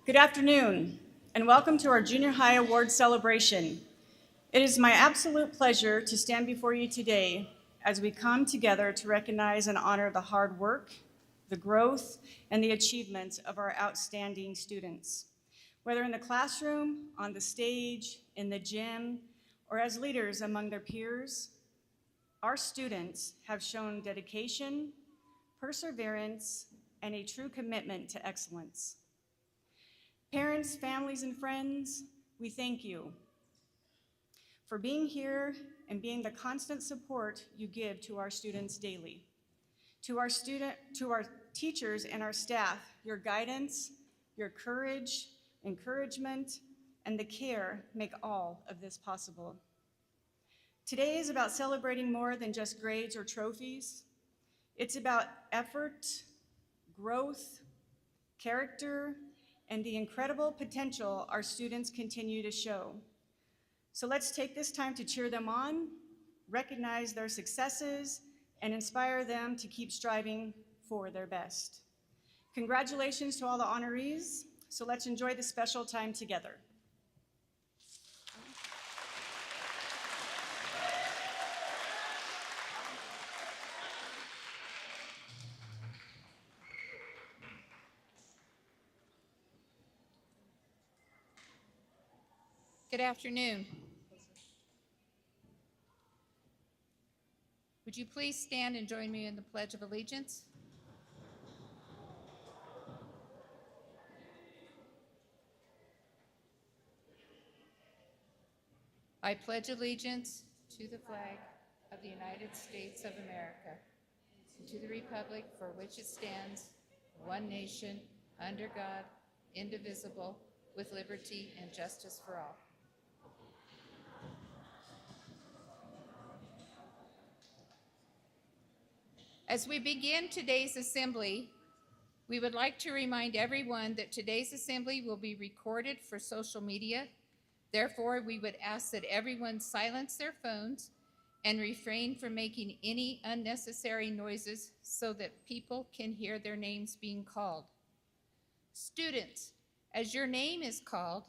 Good afternoon, and welcome to our Junior High Award celebration. It is my absolute pleasure to stand before you today as we come together to recognize and honor the hard work, the growth, and the achievements of our outstanding students. Whether in the classroom, on the stage, in the gym, or as leaders among their peers, our students have shown dedication, perseverance, and a true commitment to excellence. Parents, families, and friends, we thank you for being here and being the constant support you give to our students daily. To our teachers and our staff, your guidance, your courage, encouragement, and the care make all of this possible. Today is about celebrating more than just grades or trophies. It's about effort, growth, character, and the incredible potential our students continue to show. So let's take this time to cheer them on, recognize their successes, and inspire them to keep striving for their best. Congratulations to all the honorees. So let's enjoy the special time together. Good afternoon. Would you please stand and join me in the Pledge of Allegiance? I pledge allegiance to the flag of the United States of America and to the republic for which it stands, one nation, under God, indivisible, with liberty and justice for all. As we begin today's assembly, we would like to remind everyone that today's assembly will be recorded for social media. Therefore, we would ask that everyone silence their phones and refrain from making any unnecessary noises so that people can hear their names being called. Students, as your name is called,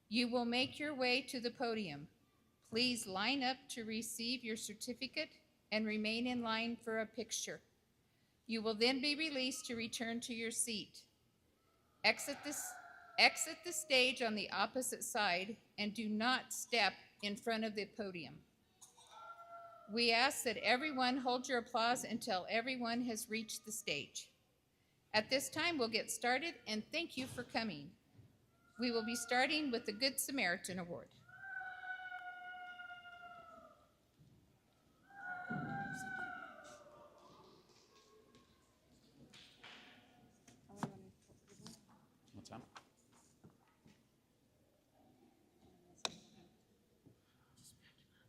you will make your way to the podium. Please line up to receive your certificate and remain in line for a picture. You will then be released to return to your seat. Exit the stage on the opposite side and do not step in front of the podium. We ask that everyone hold your applause until everyone has reached the stage. At this time, we'll get started, and thank you for coming. We will be starting with the Good Samaritan Award. What's that?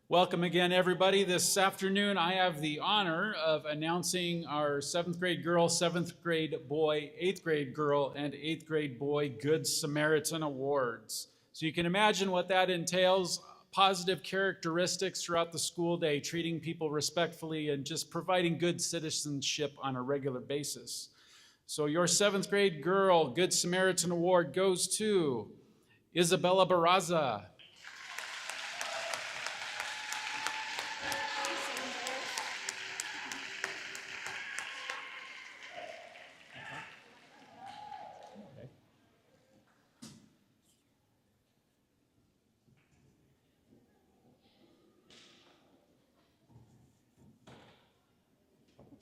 Welcome again, everybody. This afternoon, I have the honor of announcing our 7th grade girl, 7th grade boy, 8th grade girl, and 8th grade boy Good Samaritan Awards. So you can imagine what that entails. Positive characteristics throughout the school day, treating people respectfully, and just providing good citizenship on a regular basis. So your 7th grade girl Good Samaritan Award goes to Isabella Barraza.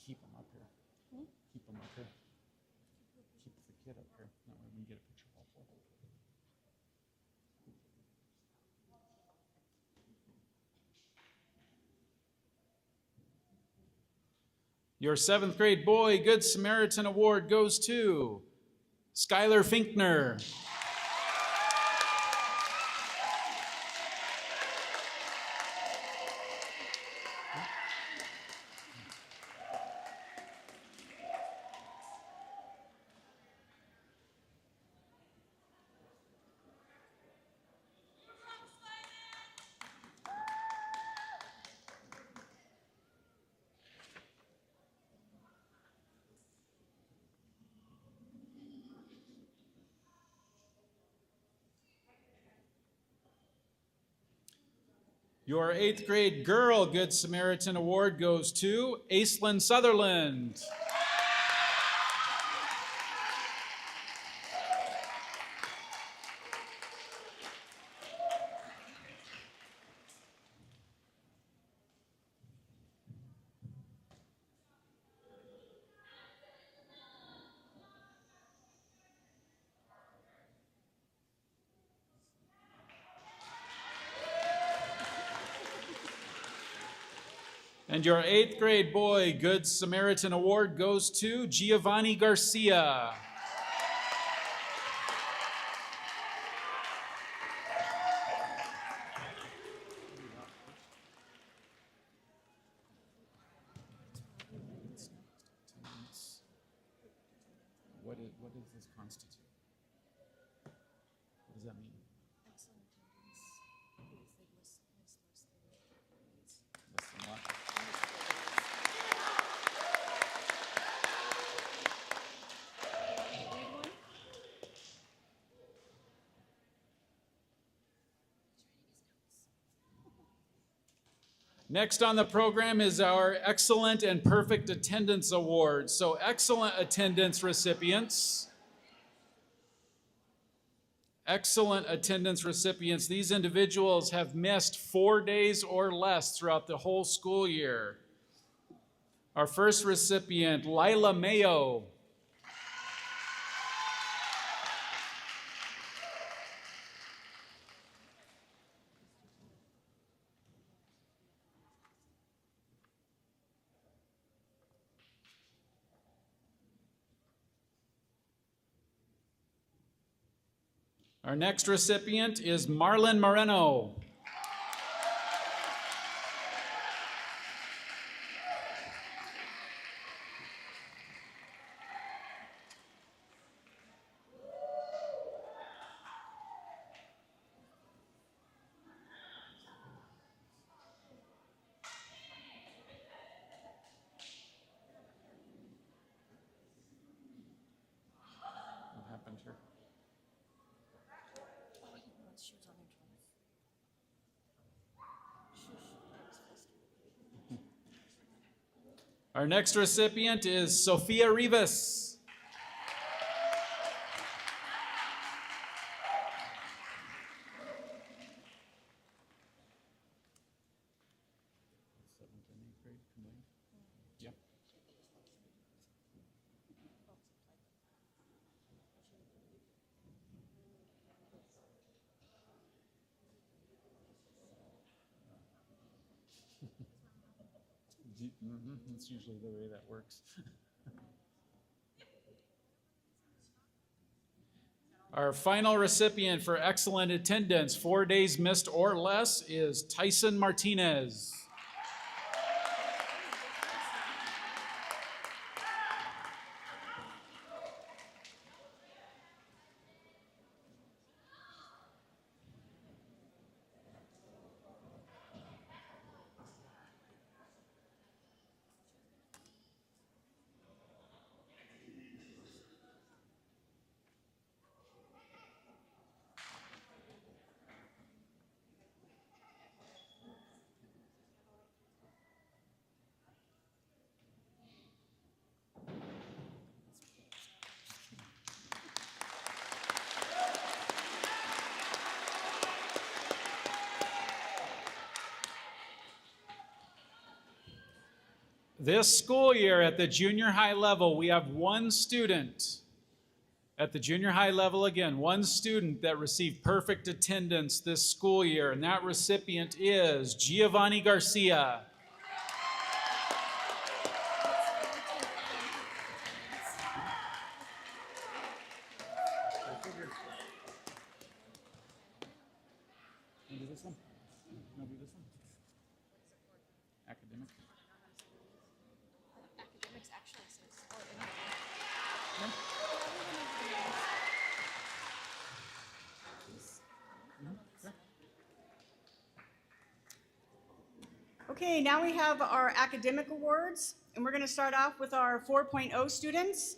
Keep them up here. Keep them up here. Keep the kid up here. That way we can get a picture of all four. Your 7th grade boy Good Samaritan Award goes to Skylar Finkner. Your 8th grade girl Good Samaritan Award goes to Aislinn Sutherland. And your 8th grade boy Good Samaritan Award goes to Giovanni Garcia. What does this constitute? What does that mean? Less than what? Next on the program is our Excellent and Perfect Attendance Award. So excellent attendance recipients. Excellent attendance recipients. These individuals have missed 4 days or less throughout the whole school year. Our first recipient, Lila Mayo. Our next recipient is Marlon Moreno. What happened here? Our next recipient is Sofia Rivas. Yep. That's usually the way that works. Our final recipient for excellent attendance, 4 days missed or less, is Tyson Martinez. This school year at the junior high level, we have one student at the junior high level again, one student that received perfect attendance this school year, and that recipient is Giovanni Garcia. Do this one? No, do this one. Academic. Academics actually says, Okay, now we have our academic awards, and we're going to start off with our 4.0 students.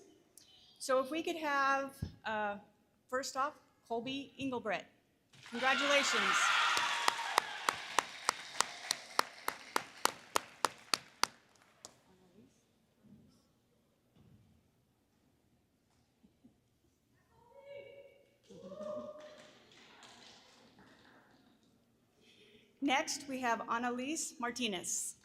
So if we could have, first off, Colby Engelbrett. Congratulations. Next, we have Annalise Martinez.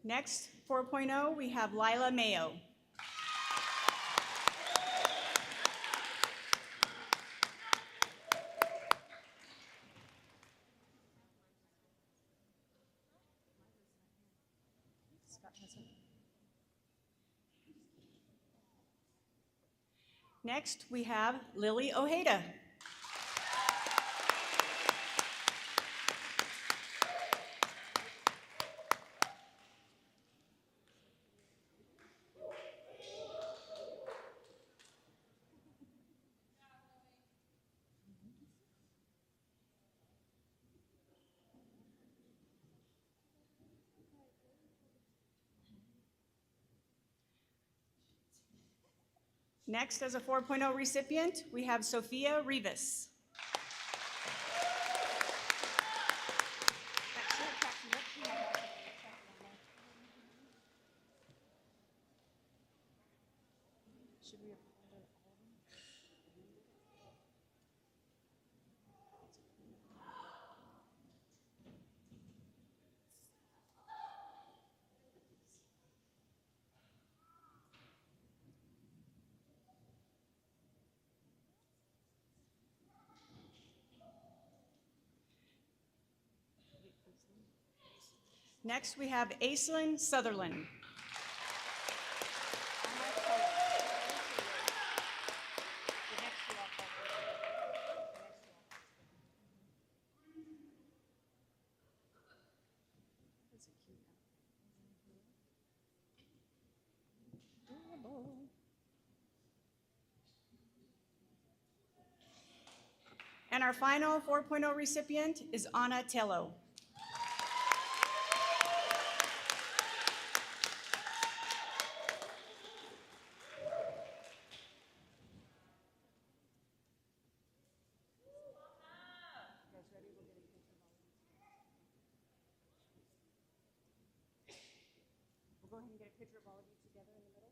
Next, 4.0, we have Lila Mayo. Next, we have Lily Ojeda. Next, as a 4.0 recipient, we have Sophia Rivas. Next, we have Aislinn Sutherland. And our final 4.0 recipient is Anna Tello. We'll go ahead and get a picture of all of you together in the middle.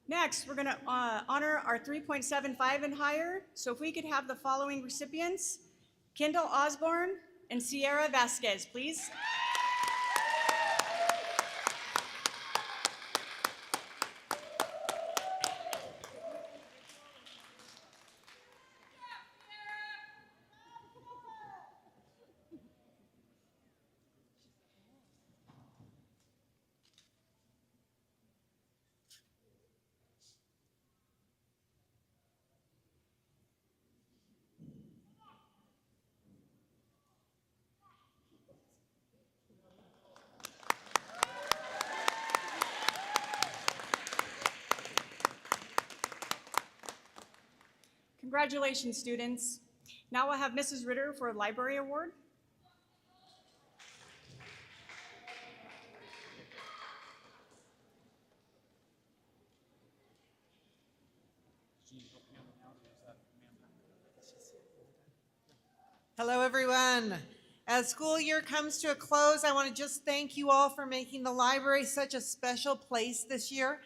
Next, we're going to honor our 3.75 and higher. So if we could have the following recipients, Kendall Osborne and Sierra Vasquez, please. Congratulations, students. Now we'll have Mrs. Ritter for a library award. Hello, everyone. As school year comes to a close, I want to just thank you all for making the library such a special place this year.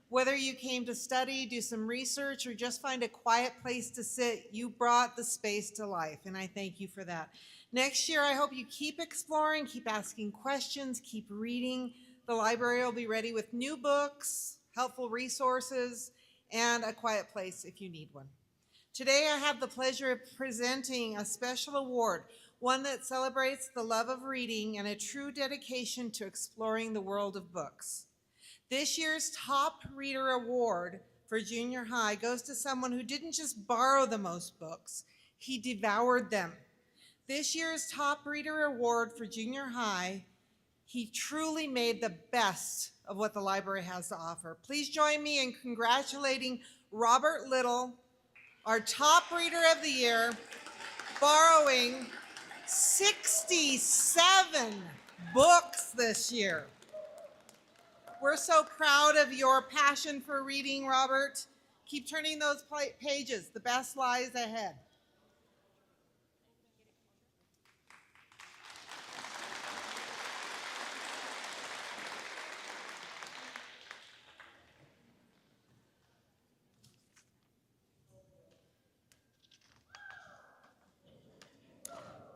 Whether you came to study, do some research, or just find a quiet place to sit, you brought the space to life, and I thank you for that. Next year, I hope you keep exploring, keep asking questions, keep reading. The library will be ready with new books, helpful resources, and a quiet place if you need one. Today, I have the pleasure of presenting a special award, one that celebrates the love of reading and a true dedication to exploring the world of books. This year's Top Reader Award for junior high goes to someone who didn't just borrow the most books, he devoured them. This year's Top Reader Award for junior high, he truly made the best of what the library has to offer. Please join me in congratulating Robert Little, our top reader of the year, borrowing 67 books this year. We're so proud of your passion for reading, Robert. Keep turning those pages. The best lies ahead.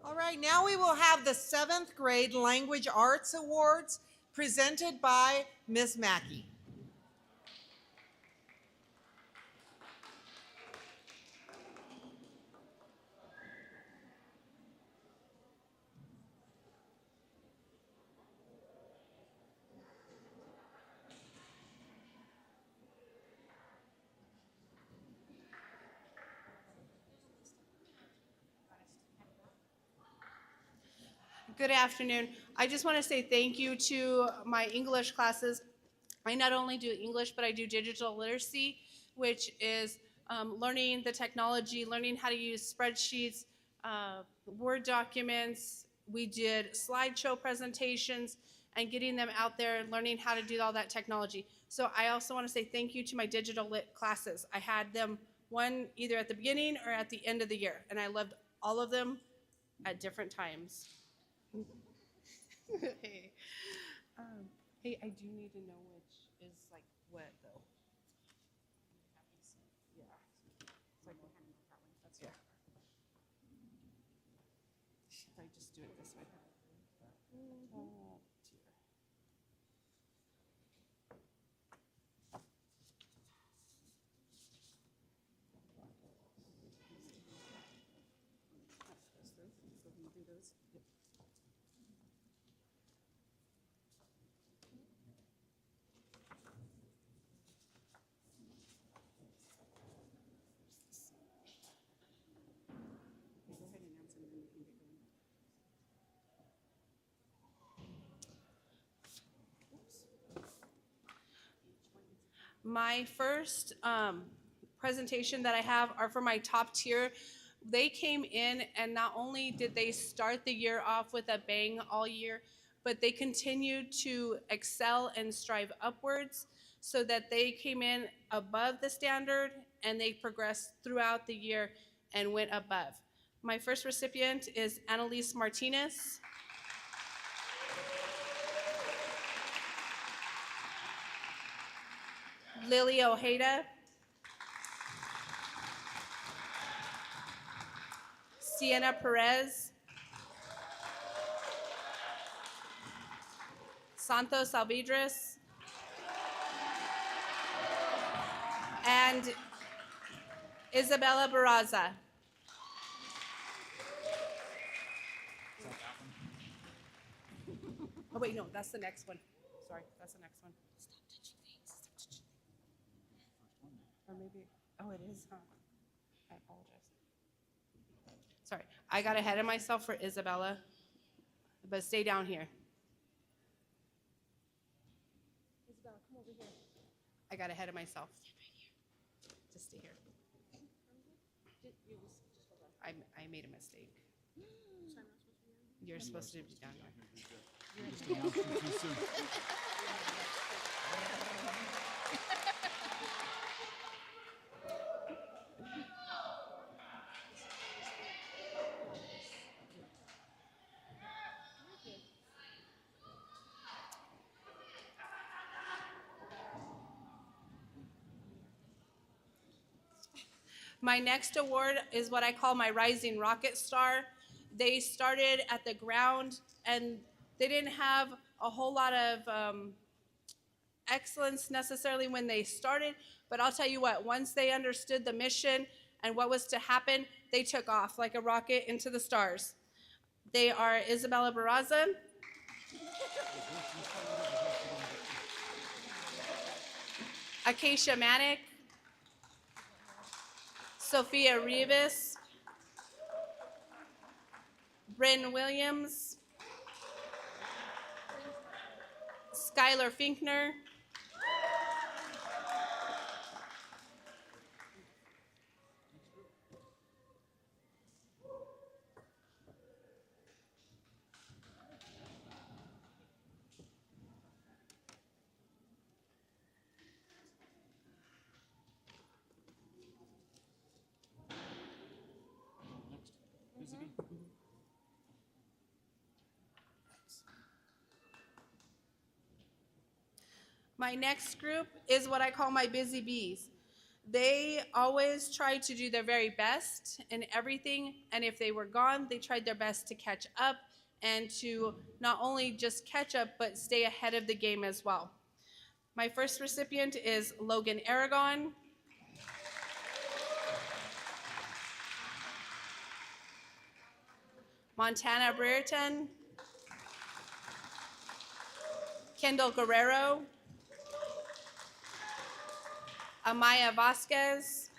All right, now we will have the 7th grade Language Arts Awards presented by Ms. Mackey. Good afternoon. I just want to say thank you to my English classes. I not only do English, but I do digital literacy, which is learning the technology, learning how to use spreadsheets, Word documents. We did slideshow presentations and getting them out there and learning how to do all that technology. So I also want to say thank you to my digital lit classes. I had them one either at the beginning or at the end of the year, and I loved all of them at different times. Hey. Hey, I do need to know which is like what though. Yeah. It's like that's yeah. Should I just do it this way? Dear. My first presentation that I have are for my top tier. They came in and not only did they start the year off with a bang all year, but they continued to excel and strive upwards so that they came in above the standard and they progressed throughout the year and went above. My first recipient is Annalise Martinez. Lily Ojeda, Sienna Perez, Santos Alvidres, and Isabella Barraza. Oh wait, no, that's the next one. Sorry, that's the next one. Stop touching things. Stop touching things. Or maybe, oh, it is, huh? I apologize. Sorry, I got ahead of myself for Isabella, but stay down here. Isabella, come over here. I got ahead of myself. Stand right here. Just stay here. I made a mistake. You're supposed to be down here. My next award is what I call my Rising Rocket Star. They started at the ground and they didn't have a whole lot of excellence necessarily when they started, but I'll tell you what, once they understood the mission and what was to happen, they took off like a rocket into the stars. They are Isabella Barraza, Acacia Manick, Sophia Rivas, Bryn Williams, Skylar Finkner, My next group is what I call my busy bees. They always tried to do their very best in everything, and if they were gone, they tried their best to catch up and to not only just catch up, but stay ahead of the game as well. My first recipient is Logan Aragon. Montana Brereton. Kendall Guerrero. Amaya Vasquez.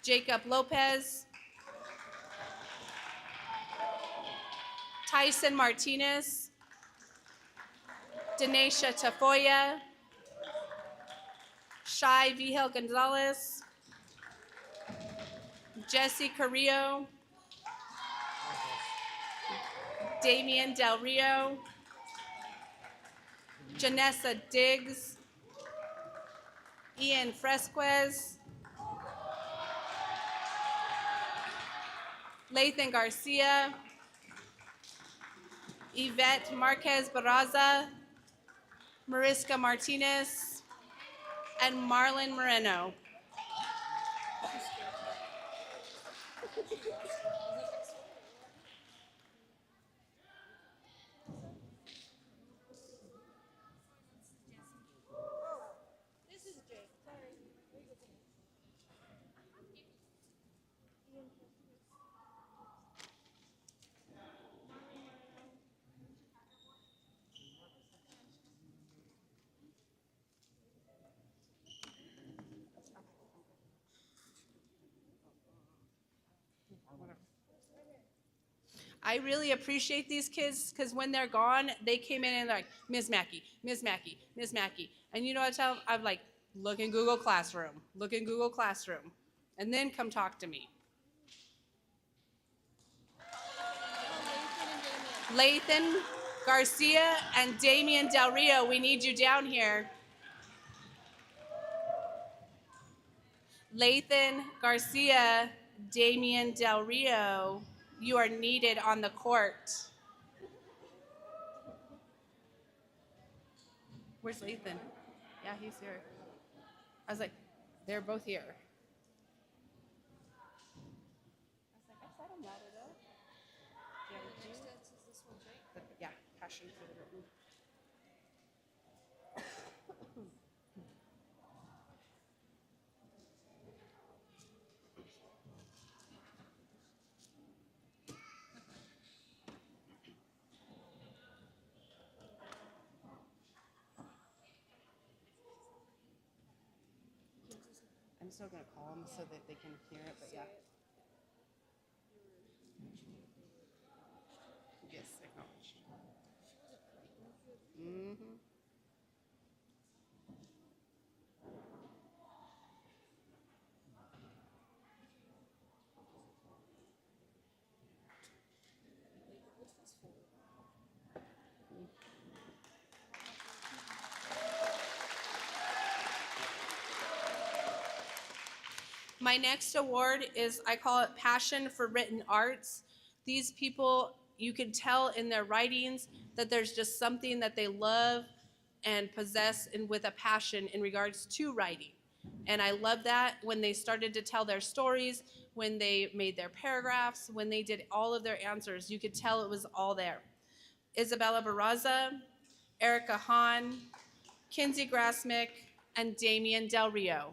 Jacob Lopez. Tyson Martinez. Denisha Tafoya. Shai Vigil Gonzalez. Jesse Carrillo. Damian Del Rio. Janessa Diggs. Ian Fresquez. Lathan Garcia. Yvette Marquez Barraza. Mariska Martinez. And Marlon Moreno. I really appreciate these kids because when they're gone, they came in and they're like, Ms. Mackey, Ms. Mackey, Ms. Mackey. And you know what I tell them? I'm like, look in Google Classroom, look in Google Classroom, and then come talk to me. Lathan Garcia and Damian Del Rio, we need you down here. Lathan Garcia, Damian Del Rio, you are needed on the court. Where's Lathan? Yeah, he's here. I was like, they're both here. I was like, I said I'm louder though. Yeah, passion for the written. I'm still gonna call them so that they can hear it, but yeah. Yes, acknowledged. Mm-hmm. My next award is, I call it Passion for Written Arts. These people, you can tell in their writings that there's just something that they love and possess and with a passion in regards to writing. And I love that when they started to tell their stories, when they made their paragraphs, when they did all of their answers, you could tell it was all there. Isabella Barraza, Erica Hahn, Kinsey Grassmick, and Damian Del Rio.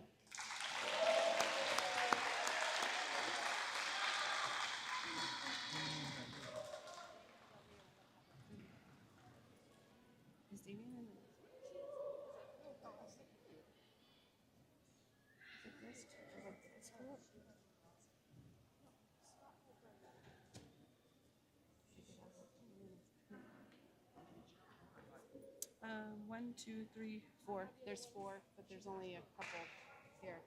Is Damian in the... One, two, three, four. There's four, but there's only a couple here.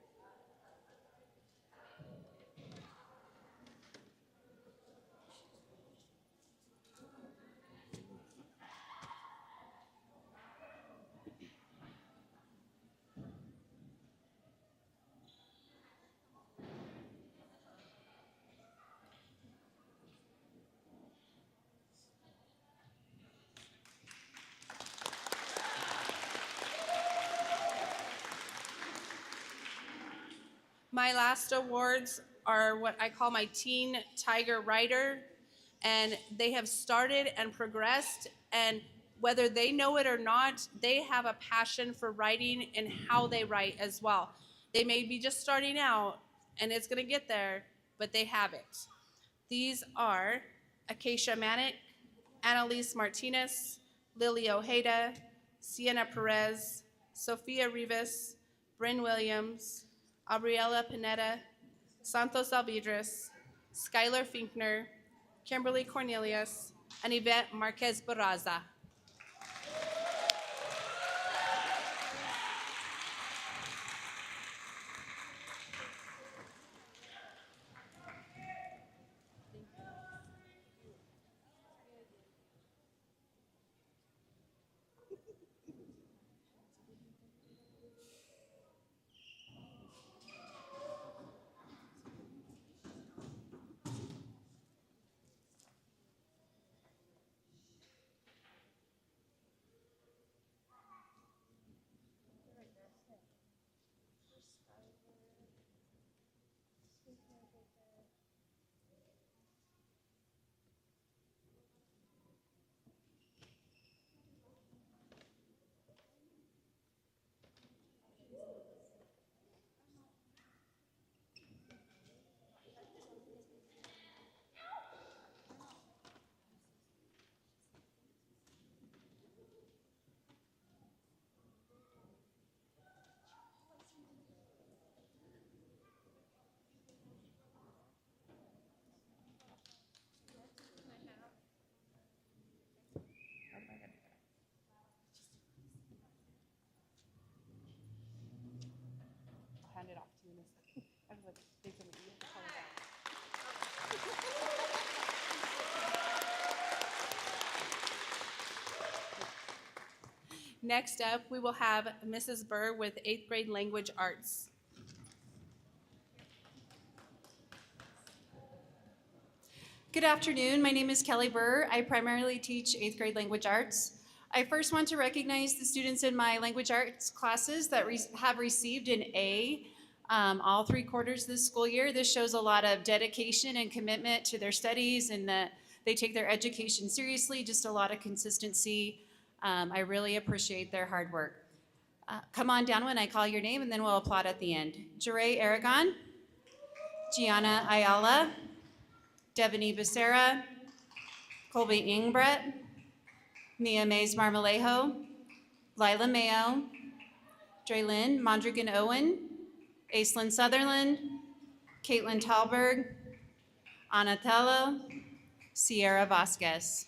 My last awards are what I call my Teen Tiger Writer, and they have started and progressed, and whether they know it or not, they have a passion for writing and how they write as well. They may be just starting out, and it's going to get there, but they have it. These are Acacia Manick, Annalise Martinez, Lily Ojeda, Sienna Perez, Sophia Rivas, Bryn Williams, Abriela Pineda, Santos Alvidres, Skylar Finkner, Kimberly Cornelius, and Yvette Marquez Barraza. I'll hand it off to you in a second. I was like, they told me you have to call it out. Next up, we will have Mrs. Burr with 8th grade language arts. Good afternoon. My name is Kelly Burr. I primarily teach 8th grade language arts. I first want to recognize the students in my language arts classes that have received an A all 3 quarters this school year. This shows a lot of dedication and commitment to their studies and that they take their education seriously, just a lot of consistency. I really appreciate their hard work. Come on down when I call your name and then we'll applaud at the end. Jure Aragon, Gianna Ayala, Devani Becerra, Colby Ingbrett, Mia Mays Marmolejo, Lila Mayo, Draylyn Mondrigan Owen, Aislinn Sutherland, Caitlin Talberg, Anna Tello, Sierra Vasquez.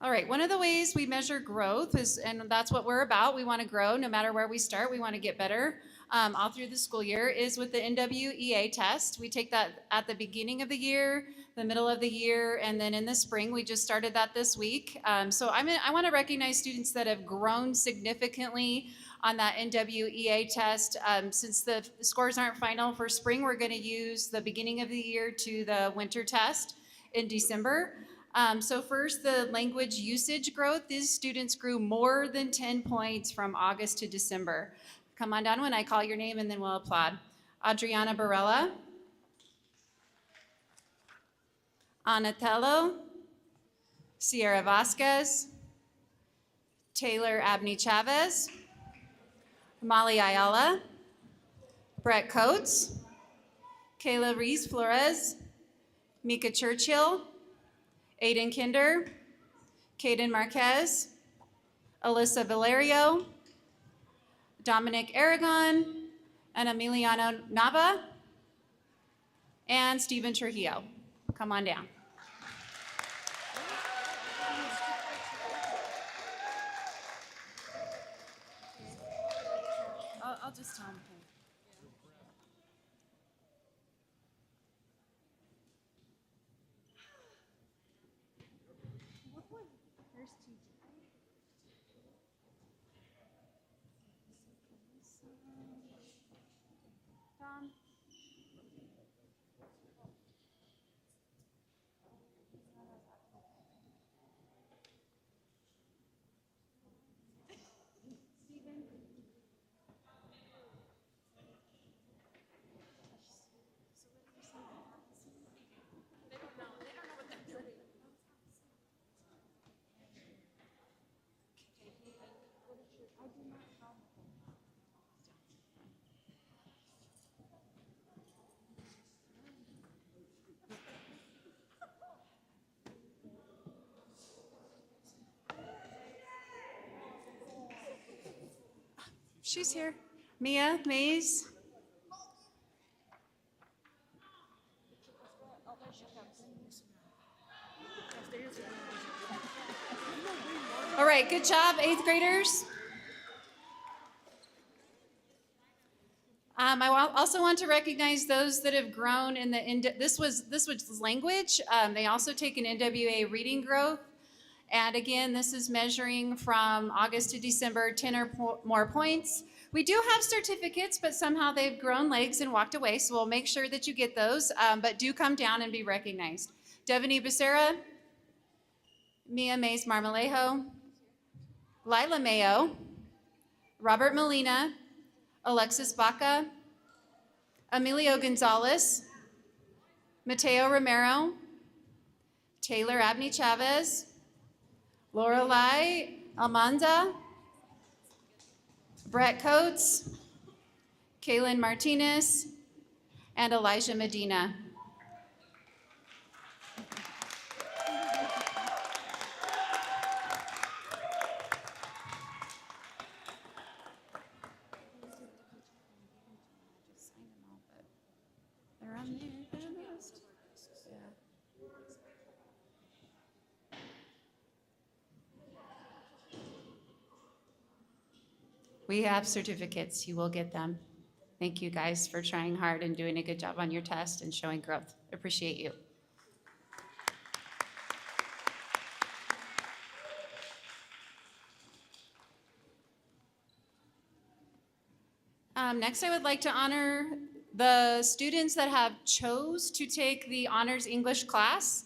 All right, one of the ways we measure growth is, and that's what we're about, we want to grow no matter where we start, we want to get better all through the school year, is with the NWEA test. We take that at the beginning of the year, the middle of the year, and then in the spring. We just started that this week. So I want to recognize students that have grown significantly on that NWEA test. Since the scores aren't final for spring, we're going to use the beginning of the year to the winter test in December. So first, the language usage growth. These students grew more than 10 points from August to December. Come on down when I call your name and then we'll applaud. Adriana Barella. Anatello. Sierra Vasquez. Taylor Abney Chavez. Molly Ayala. Brett Coates. Kayla Reese Flores. Mika Churchill. Aiden Kinder, Caden Marquez, Alyssa Valerio, Dominic Aragon, and Emiliano Nava, and Stephen Trujillo. Come on down. I'll just tell them. She's here. Mia Mays. All right, good job, 8th graders. I also want to recognize those that have grown in the, this was language. They also take an NWA reading growth. And again, this is measuring from August to December, 10 or more points. We do have certificates, but somehow they've grown legs and walked away, so we'll make sure that you get those, but do come down and be recognized. Devaney Becerra, Mia Mays Marmolejo, Lila Mayo, Robert Molina, Alexis Baca, Emilio Gonzalez, Mateo Romero, Taylor Abney Chavez, Lorelai Almanza, Brett Coates, Kaylin Martinez, and Elijah Medina. They're on there. We have certificates. You will get them. Thank you guys for trying hard and doing a good job on your test and showing growth. Appreciate you. Next, I would like to honor the students that have chose to take the Honors English class.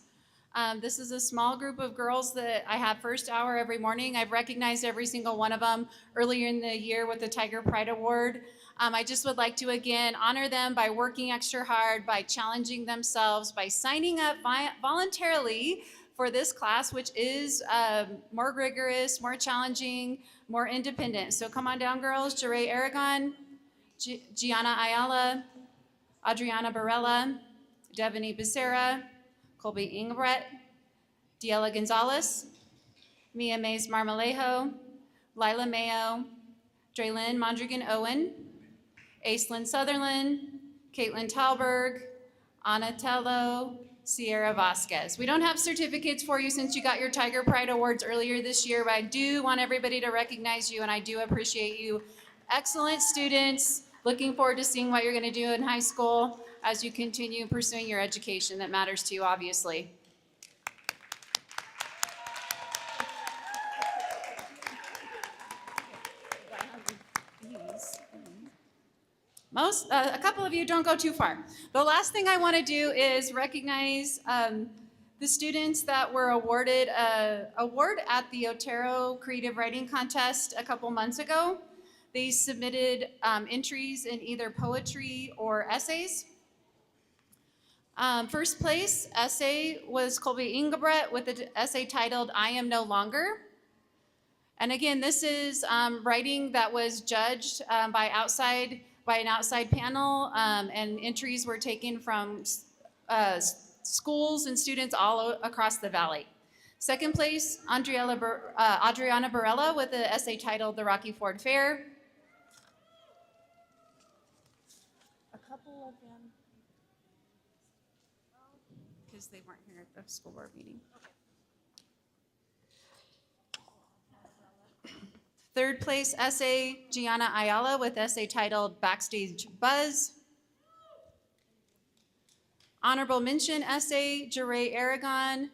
This is a small group of girls that I have first hour every morning. I've recognized every single one of them earlier in the year with the Tiger Pride Award. I just would like to, again, honor them by working extra hard, by challenging themselves, by signing up voluntarily for this class, which is more rigorous, more challenging, more independent. So come on down, girls. Jeray Aragon, Gianna Ayala, Adriana Barella, Devaney Becerra, Colby Ingebret, Diela Gonzalez, Mia Mays Marmolejo, Lila Mayo, Draylyn Mondrigan Owen, Aislinn Sutherland, Caitlin Talberg, Anna Tello, Sierra Vasquez. We don't have certificates for you since you got your Tiger Pride Awards earlier this year, but I do want everybody to recognize you, and I do appreciate you. Excellent students. Looking forward to seeing what you're going to do in high school as you continue pursuing your education that matters to you, obviously. A couple of you don't go too far. The last thing I want to do is recognize the students that were awarded an award at the Otero Creative Writing Contest a couple months ago. They submitted entries in either poetry or essays. First place essay was Colby Ingebret with the essay titled, "I Am No Longer." And again, this is writing that was judged by an outside panel, and entries were taken from schools and students all across the valley. Second place, Adriana Barella with the essay titled "The Rocky Ford Fair." A couple of them, because they weren't here at the school board meeting. Third place essay, Gianna Ayala with essay titled "Backstage Buzz." Honorable mention essay, Jeray Aragon,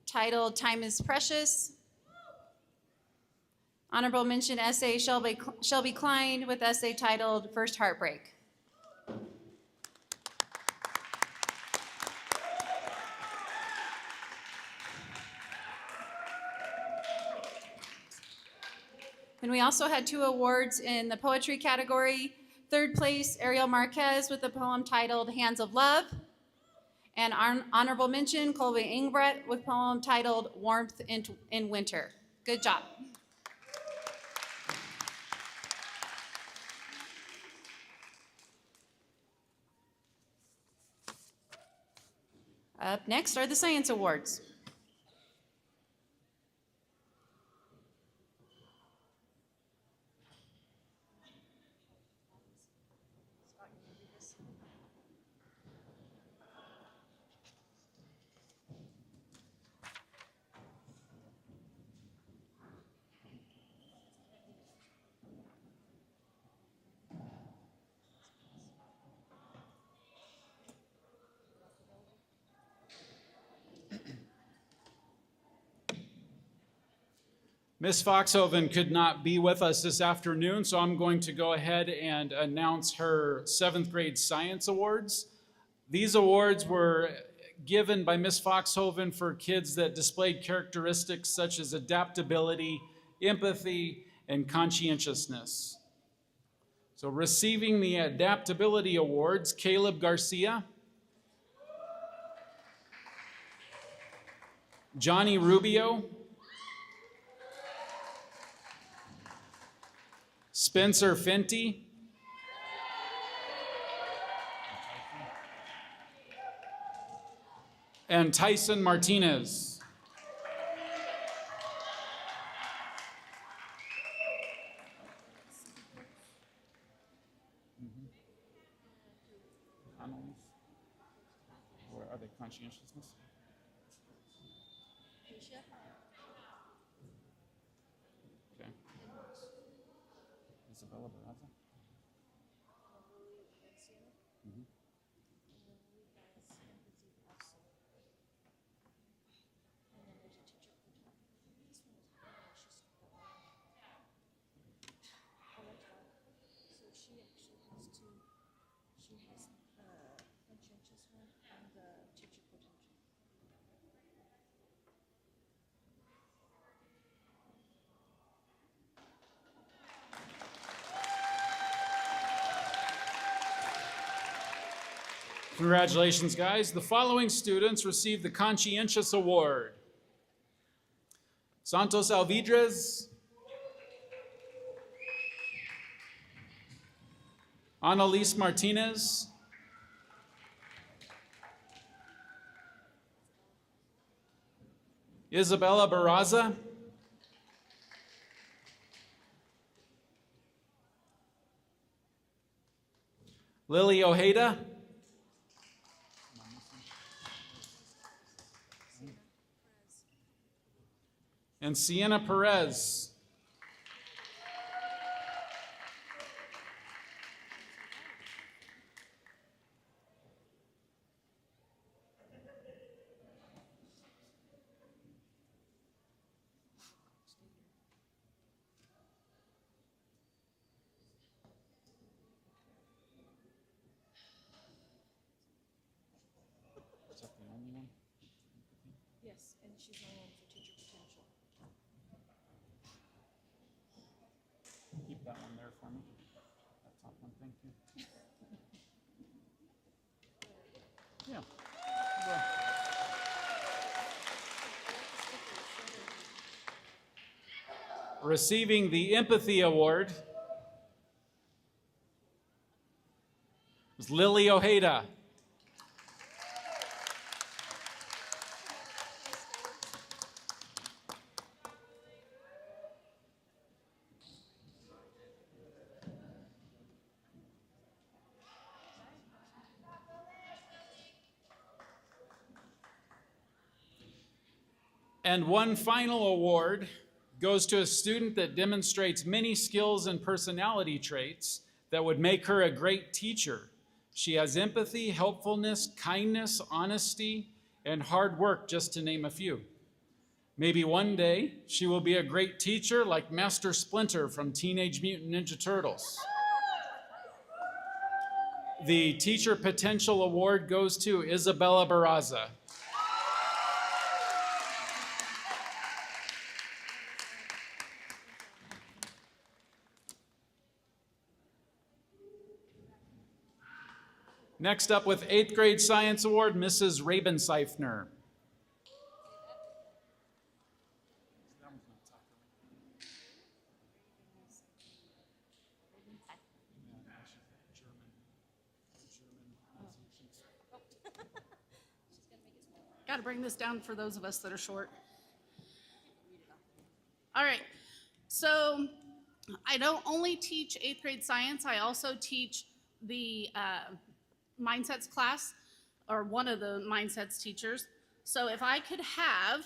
titled "Time is Precious." Honorable mention essay, Shelby Klein with essay titled "First Heartbreak." And we also had 2 awards in the poetry category. Third place, Ariel Marquez with the poem titled "Hands of Love." And honorable mention, Colby Ingebret with poem titled "Warmth in Winter." Good job. Up next are the science awards. Ms. Foxhoven could not be with us this afternoon, so I'm going to go ahead and announce her 7th grade science awards. These awards were given by Ms. Foxhoven for kids that displayed characteristics such as adaptability, empathy, and conscientiousness. So receiving the adaptability awards, Caleb Garcia, Johnny Rubio, Spencer Fenty, and Tyson Martinez. Where are they? Conscientiousness? Okay. Isabella Barraza? Mhm. Congratulations, guys. The following students received the Conscientious Award. Santos Alvidrez, Annalise Martinez, Isabella Barraza, Lily Ojeda, and Sienna Perez. Is that the only one? Yes, and she's on for teacher potential. Keep that one there for me. That top one, thank you. Yeah. Well. Receiving the Empathy Award is Lily Ojeda. And one final award goes to a student that demonstrates many skills and personality traits that would make her a great teacher. She has empathy, helpfulness, kindness, honesty, and hard work, just to name a few. Maybe one day she will be a great teacher like Master Splinter from Teenage Mutant Ninja Turtles. The Teacher Potential Award goes to Isabella Barraza. Next up with 8th grade Science Award, Mrs. Rabenseifner. Got to bring this down for those of us that are short. All right, so I don't only teach 8th grade science, I also teach the mindsets class, or one of the mindsets teachers. So if I could have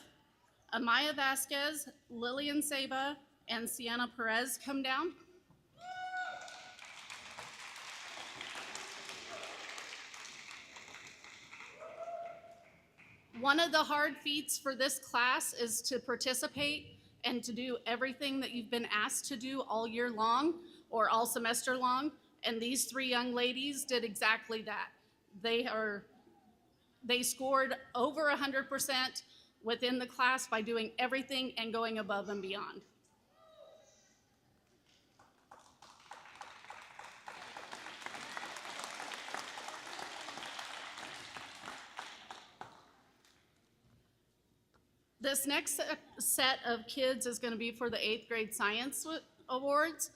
Amaya Vasquez, Lillian Saba, and Sienna Perez come down. One of the hard feats for this class is to participate and to do everything that you've been asked to do all year long or all semester long. And these 3 young ladies did exactly that. They scored over 100% within the class by doing everything and going above and beyond. This next set of kids is going to be for the 8th grade science awards.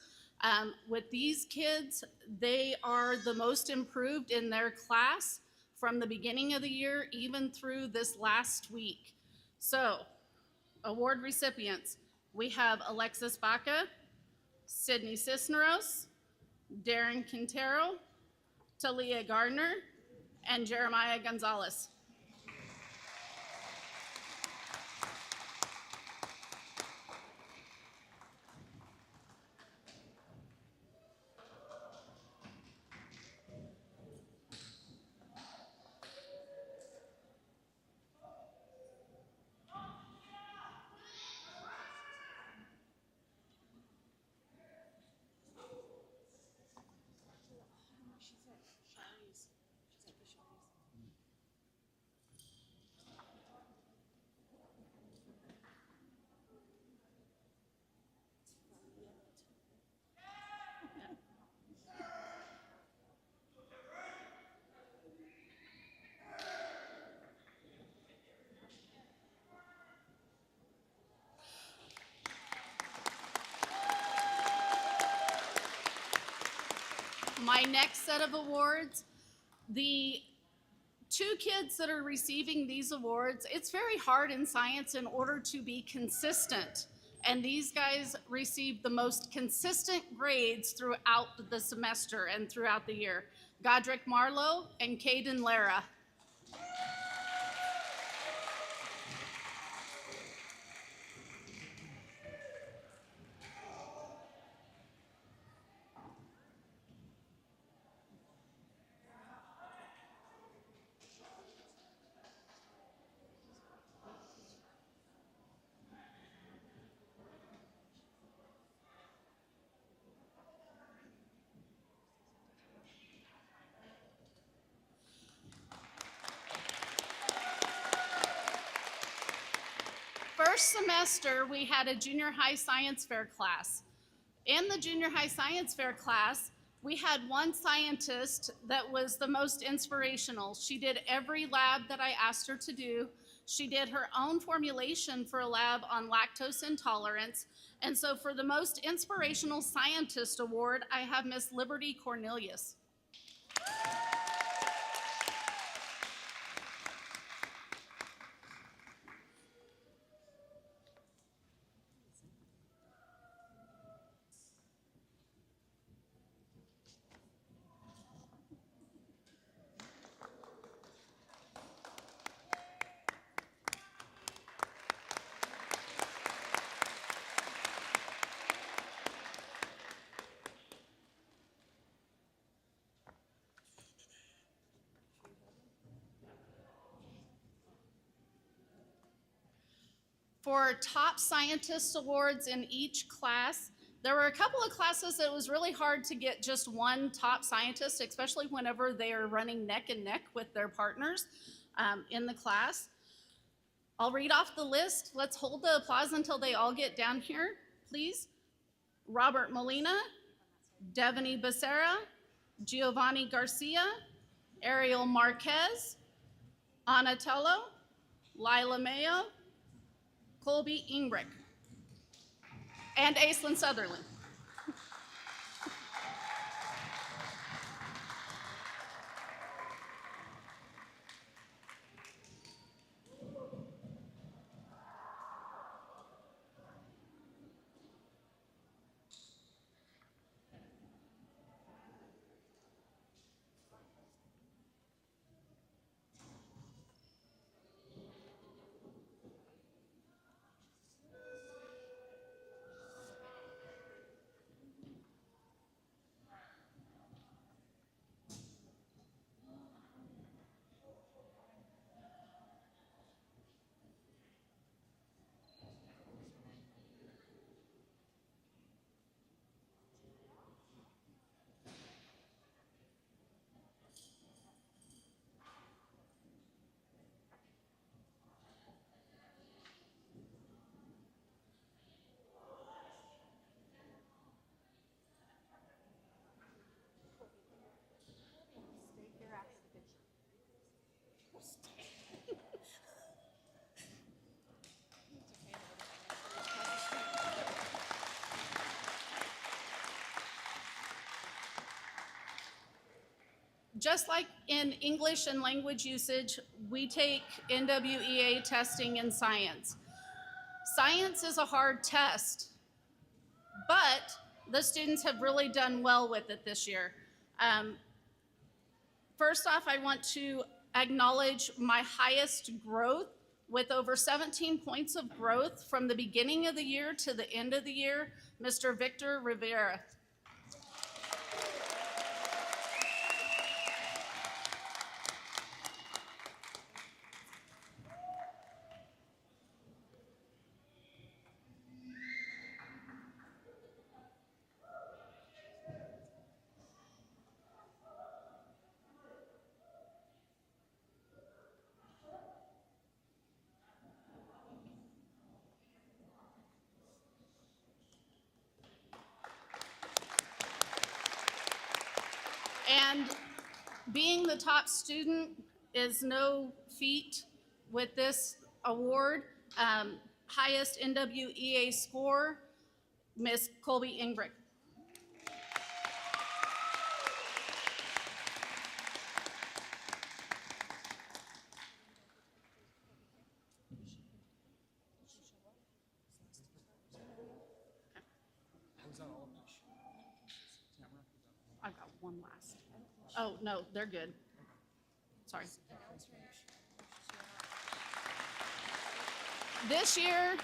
With these kids, they are the most improved in their class from the beginning of the year, even through this last week. So, award recipients, we have Alexis Baca, Sydney Cisneros, Darren Quintero, Talia Gardner, and Jeremiah Gonzalez. My next set of awards, the 2 kids that are receiving these awards, it's very hard in science in order to be consistent. And these guys received the most consistent grades throughout the semester and throughout the year. Godric Marlowe and Caden Lara. first semester, we had a junior high science fair class. In the junior high science fair class, we had one scientist that was the most inspirational. She did every lab that I asked her to do. She did her own formulation for a lab on lactose intolerance. And so for the most inspirational scientist award, I have Miss Liberty Cornelius. For top scientist awards in each class, there were a couple of classes that it was really hard to get just one top scientist, especially whenever they are running neck and neck with their partners in the class. I'll read off the list. Let's hold the applause until they all get down here, please. Robert Molina, Devaney Becerra, Giovanni Garcia, Ariel Marquez, Anatello, Lila Mayo, Colby Ingrich, and Aislinn Sutherland. Just like in English and language usage, we take NWEA testing in science. Science is a hard test, but the students have really done well with it this year. First off, I want to acknowledge my highest growth with over 17 points of growth from the beginning of the year to the end of the year, Mr. Victor Rivera. And being the top student is no feat with this award. Highest NWEA score, Miss Colby Ingrich. I've got one last. Oh, no, they're good. Sorry. This year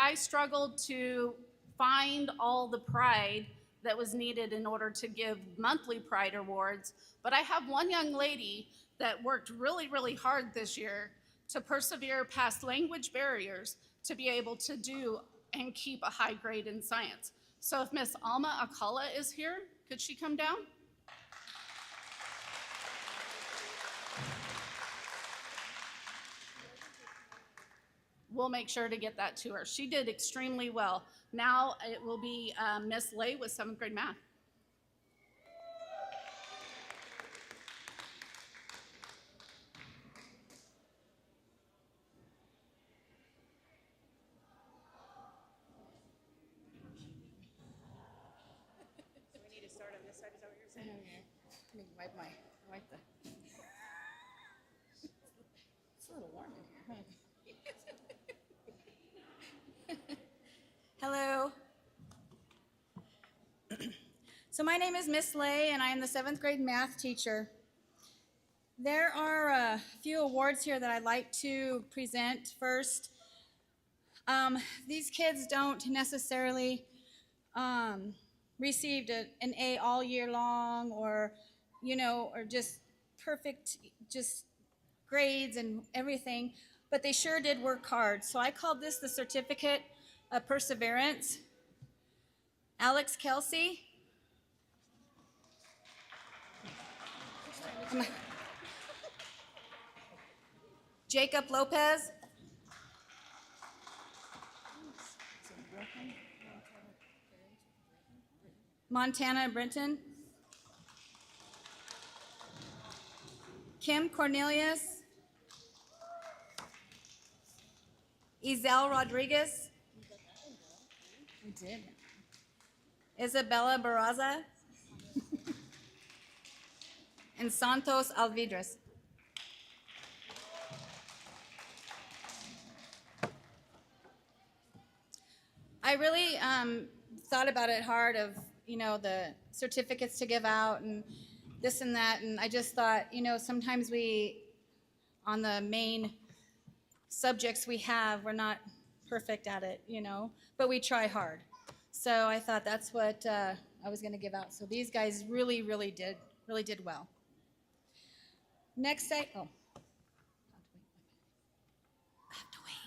I struggled to find all the pride that was needed in order to give monthly pride awards, but I have one young lady that worked really, really hard this year to persevere past language barriers to be able to do and keep a high grade in science. So if Miss Alma Akala is here, could she come down? we'll make sure to get that to her. She did extremely well. Now it will be Miss Lay with 7th grade math. We need to start on this side, is that what you're saying? Let me wipe the. It's a little warm in here, huh? Hello. So my name is Miss Lay, and I am the 7th grade math teacher. There are a few awards here that I'd like to present first. These kids don't necessarily received an A all year long, or or just perfect, just grades and everything, but they sure did work hard. So I called this the Certificate of Perseverance. Alex Kelsey. Jacob Lopez. Montana Brenton. Kim Cornelius. Ezel Rodriguez. We did. Isabella Barraza. And Santos Alvidres. I really thought about it hard of, the certificates to give out and this and that. And I just thought, sometimes on the main subjects we have, we're not perfect at it, but we try hard. So I thought that's what I was going to give out. So these guys really did well. Next, I have to wait.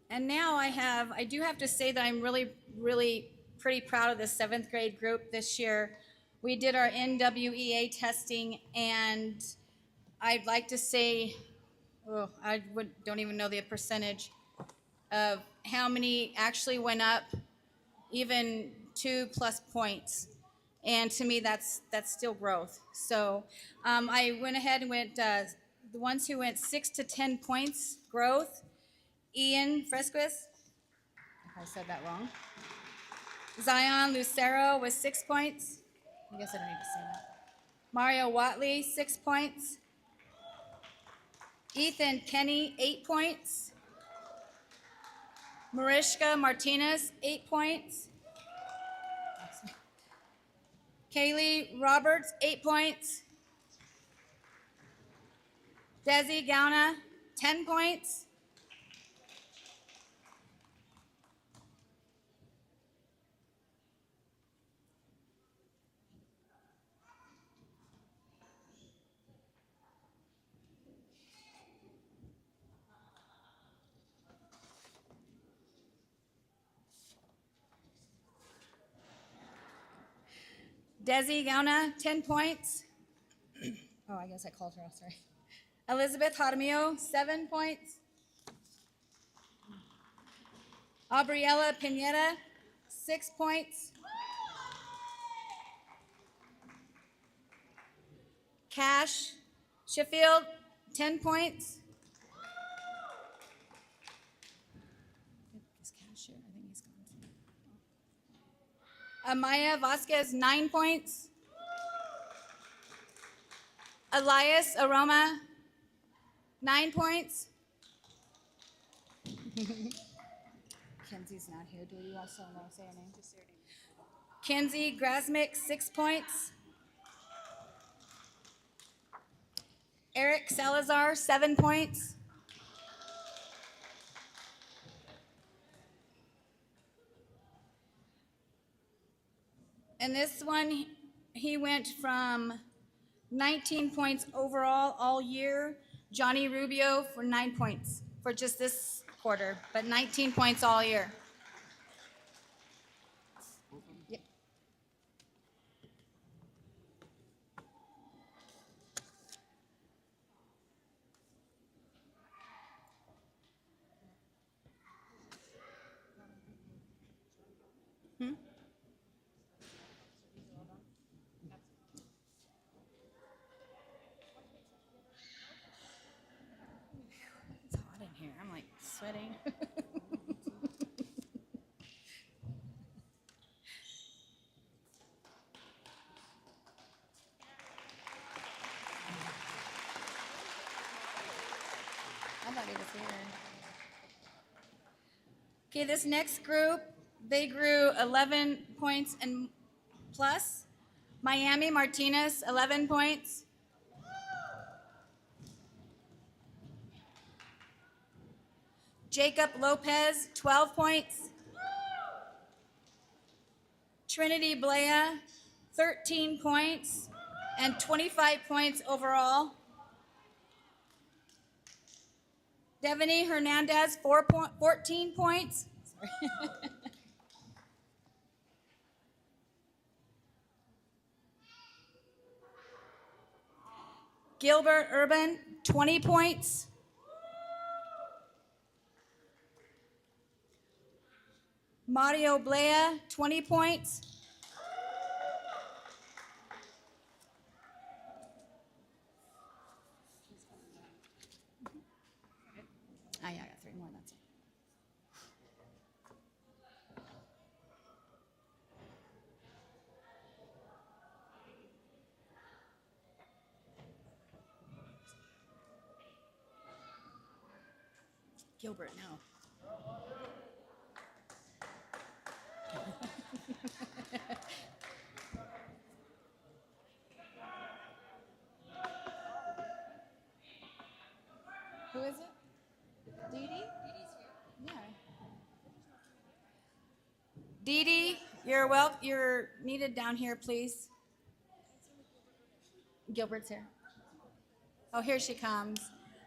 And now I do have to say that I'm really pretty proud of the 7th grade group this year. We did our NWEA testing, and I'd like to say, don't even know the percentage of how many actually went up, even 2+ points. And to me, that's still growth. So I went ahead and went, the ones who went 6 to 10 points growth, Ian Fresquez, if I said that wrong. Zion Lucero with 6 points. I guess I don't need to say that. Mario Watley, 6 points. Ethan Kenny, 8 points. Mariska Martinez, 8 points. Kaylee Roberts, 8 points. Desi Gauna, 10 points. Desi Gauna, 10 points. Oh, I guess I called her off, sorry. Elizabeth Jaramillo, 7 points. Aubriella Pineda, 6 points. Cash Sheffield, 10 points. Is Cash here? I think he's gone. Amaya Vasquez, 9 points. Elias Aroma, 9 points. Kenzie's not here. Do you also want to say her name? Kenzie Grasmick, 6 points. Eric Salazar, 7 points. And this one, he went from 19 points overall all year. Johnny Rubio for 9 points for just this quarter, but 19 points all year. Yep. It's hot in here. I'm like sweating. I thought he was here. Okay, this next group, they grew 11 points and plus. Miami Martinez, 11 points. Jacob Lopez, 12 points. Trinity Blea, 13 points and 25 points overall. Devaney Hernandez, 14 points. Sorry. Gilbert Urban, 20 points. Mario Blea, 20 points. Oh, yeah, I got 3 more, that's it. Gilbert, no. Who is it? Dee Dee? Yeah. Dee Dee, you're needed down here, please. Gilbert's here. Oh, here she comes.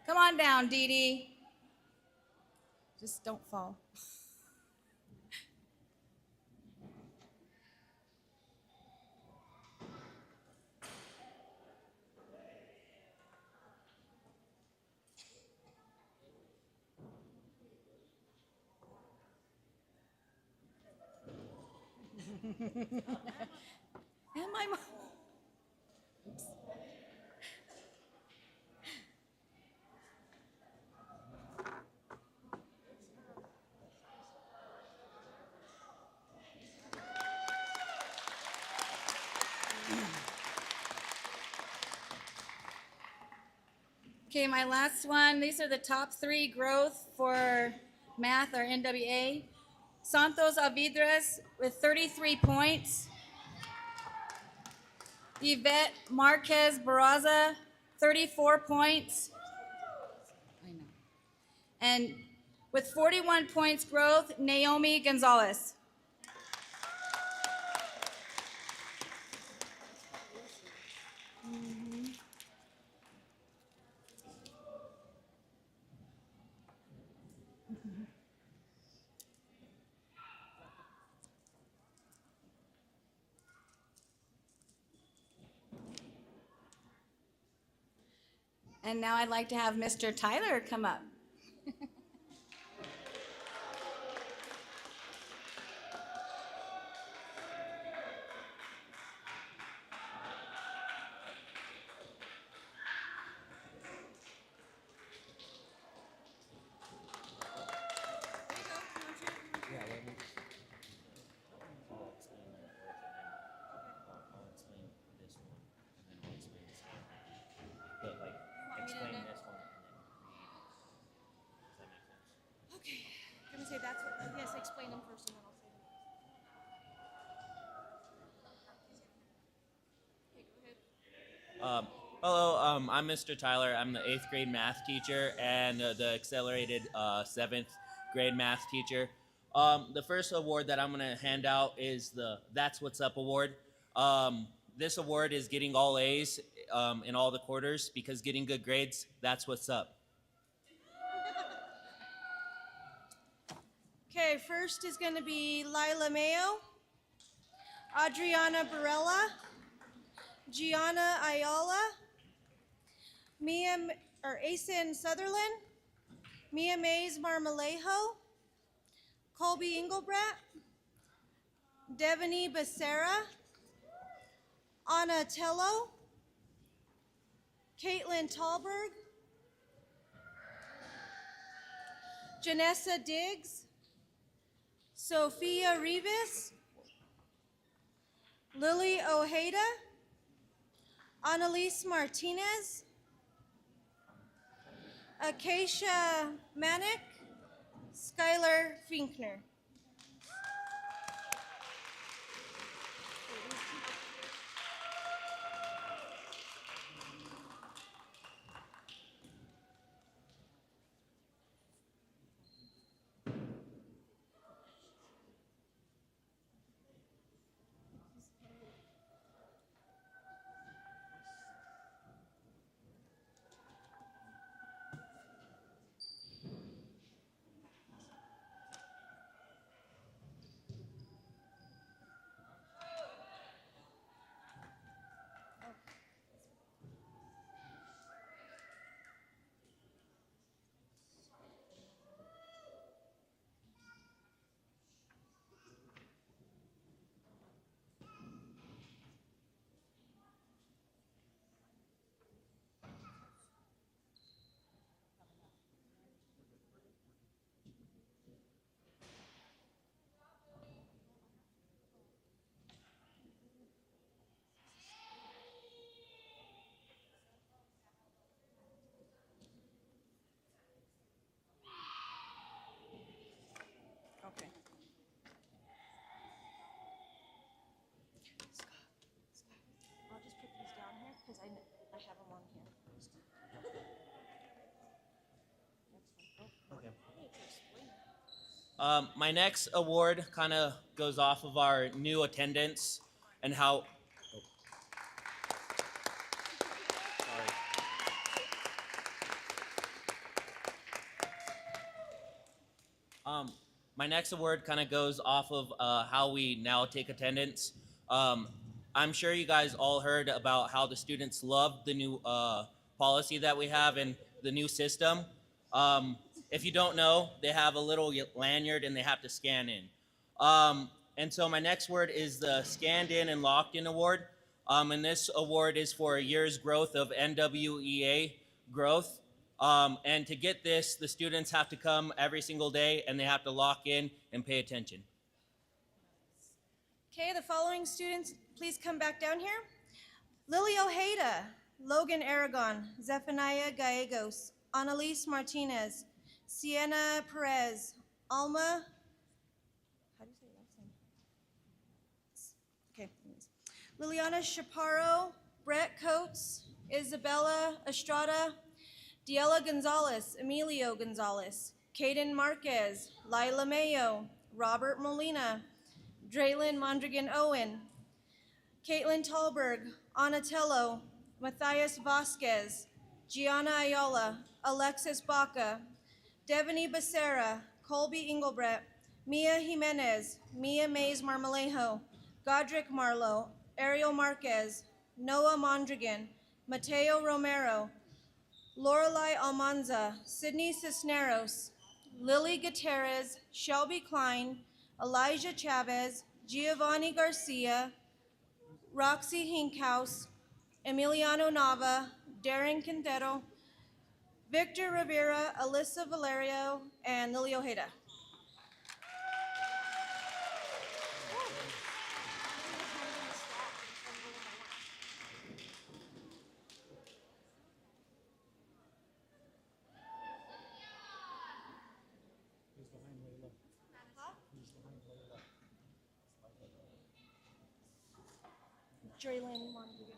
Come on down, Dee Dee. Just don't fall. And my mom. Oops. Okay, my last one. These are the top 3 growth for math or NWA. Santos Avidres with 33 points. Yvette Marquez Barraza, 34 points. I know. And with 41 points growth, Naomi Gonzalez. And now I'd like to have Mr. Tyler come up. But like explain this one and then read Hello, I'm Mr. Tyler. I'm the 8th grade math teacher and the accelerated 7th grade math teacher. The first award that I'm going to hand out is the That's What's Up award. This award is getting all A's in all the quarters because getting good grades, that's what's up. Okay, first is going to be Lila Mayo, Adriana Barella, Gianna Ayala, Asen Sutherland, Mia Mays Marmolejo, Colby Engelbrat, Devani Becerra, Anna Tello, Caitlin Talberg, Janessa Diggs, Sophia Rivas, Lily Ojeda, Annalise Martinez, Acacia Manick, Skylar Finkner. Okay. I'll just put these down here because I have them on here. My next award kind of goes off of our new attendance and how. Sorry. My next award kind of goes off of how we now take attendance. I'm sure you guys all heard about how the students love the new policy that we have and the new system. If you don't know, they have a little lanyard and they have to scan in. And so my next word is the Scanned In and Locked In Award. And this award is for a year's growth of NWEA growth. And to get this, the students have to come every single day and they have to lock in and pay attention. Okay, the following students, please come back down here. Lily Ojeda, Logan Aragon, Zephaniah Gallegos, Annalise Martinez, Sienna Perez, Alma, how do you say your last name? Okay, anyways. Liliana Chaparro, Brett Coates, Isabella Estrada, Diela Gonzalez, Emilio Gonzalez, Caden Marquez, Lila Mayo, Robert Molina, Draylin Mondragon Owen, Caitlin Talberg, Anatello, Matthias Vasquez, Gianna Ayala, Alexis Baca, Devani Becerra, Colby Engelbrat, Mia Jimenez, Mia Mays Marmolejo, Godric Marlowe, Ariel Marquez, Noah Mondragon, Mateo Romero, Lorelai Almanza, Sydney Cisneros, Lily Gutierrez, Shelby Klein, Elijah Chavez, Giovanni Garcia, Roxy Hinkhouse, Emiliano Nava, Darren Quintero, Victor Rivera, Alyssa Valerio, and Lily Ojeda. Draylin Mondragon.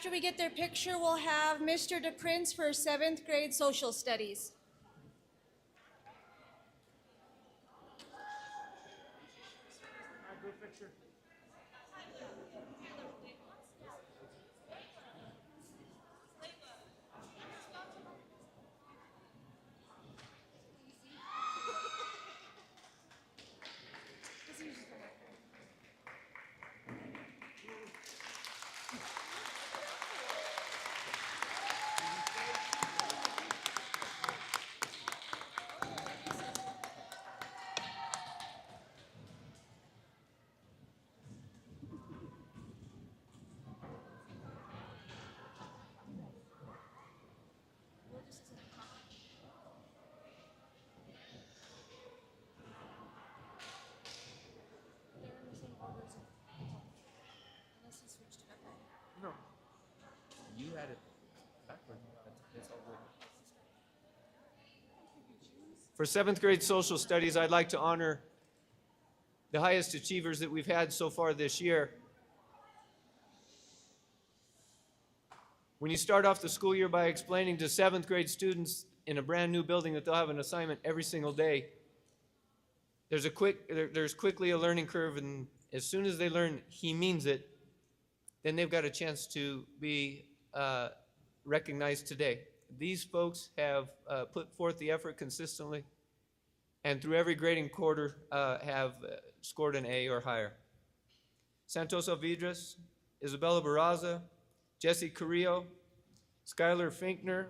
After we get their picture, we'll have Mr. DePrince for 7th grade social studies. You had it backwards. It's all good. For 7th grade social studies, I'd like to honor the highest achievers that we've had so far this year. When you start off the school year by explaining to 7th grade students in a brand new building that they'll have an assignment every single day, there's quickly a learning curve, and as soon as they learn he means it, then they've got a chance to be recognized today. These folks have put forth the effort consistently, and through every grading quarter have scored an A or higher. Santos Alvidres, Isabella Barraza, Jesse Carrillo, Skylar Finkner,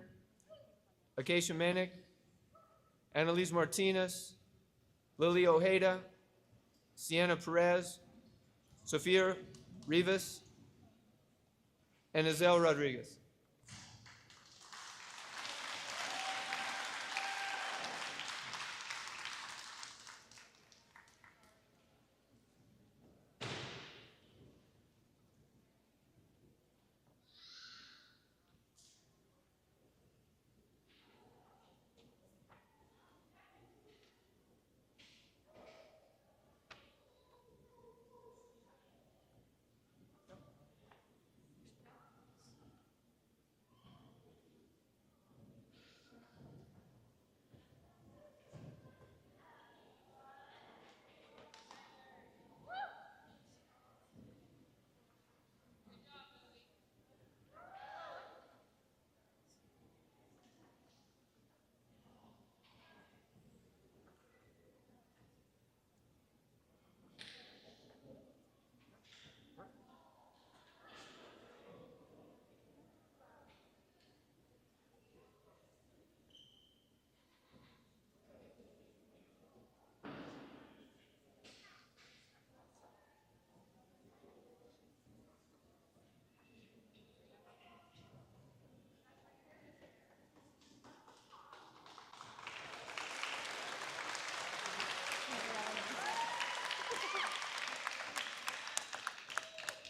Acacia Manick, Annalise Martinez, Lily Ojeda, Sienna Perez, Sofia Rivas, and Azel Rodriguez.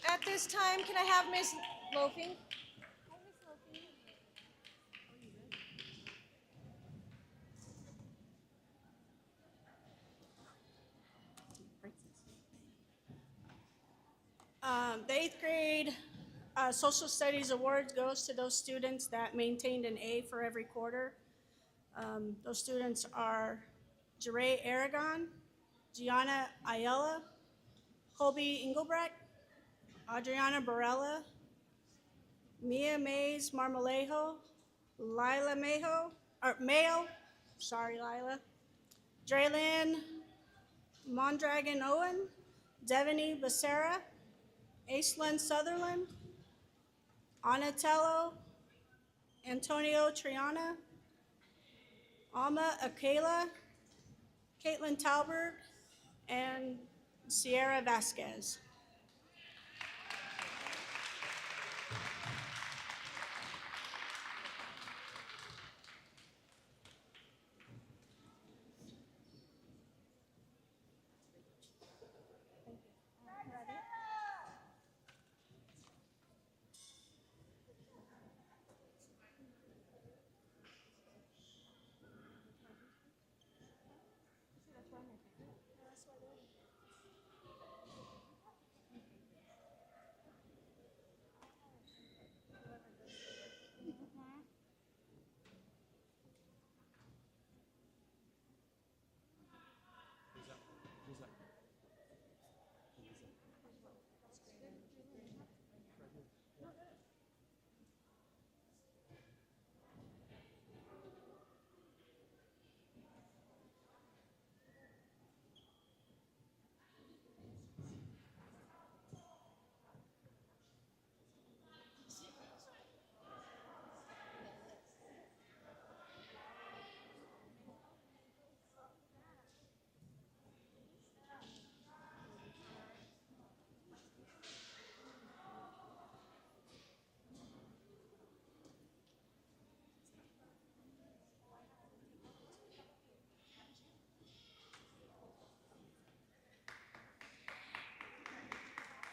At this time, can I have Ms. Loafing? The 8th grade social studies award goes to those students that maintained an A for every quarter. Those students are Jeray Aragon, Gianna Ayala, Colby Engelbrecht, Adriana Barella, Mia Mays Marmolejo, Lila Mayo, sorry Lila, Draylyn Mondragon Owen, Devaney Becerra, Aislinn Sutherland, Anatello, Antonio Triana, Alma Akela, Caitlin Talberg, and Sierra Vasquez.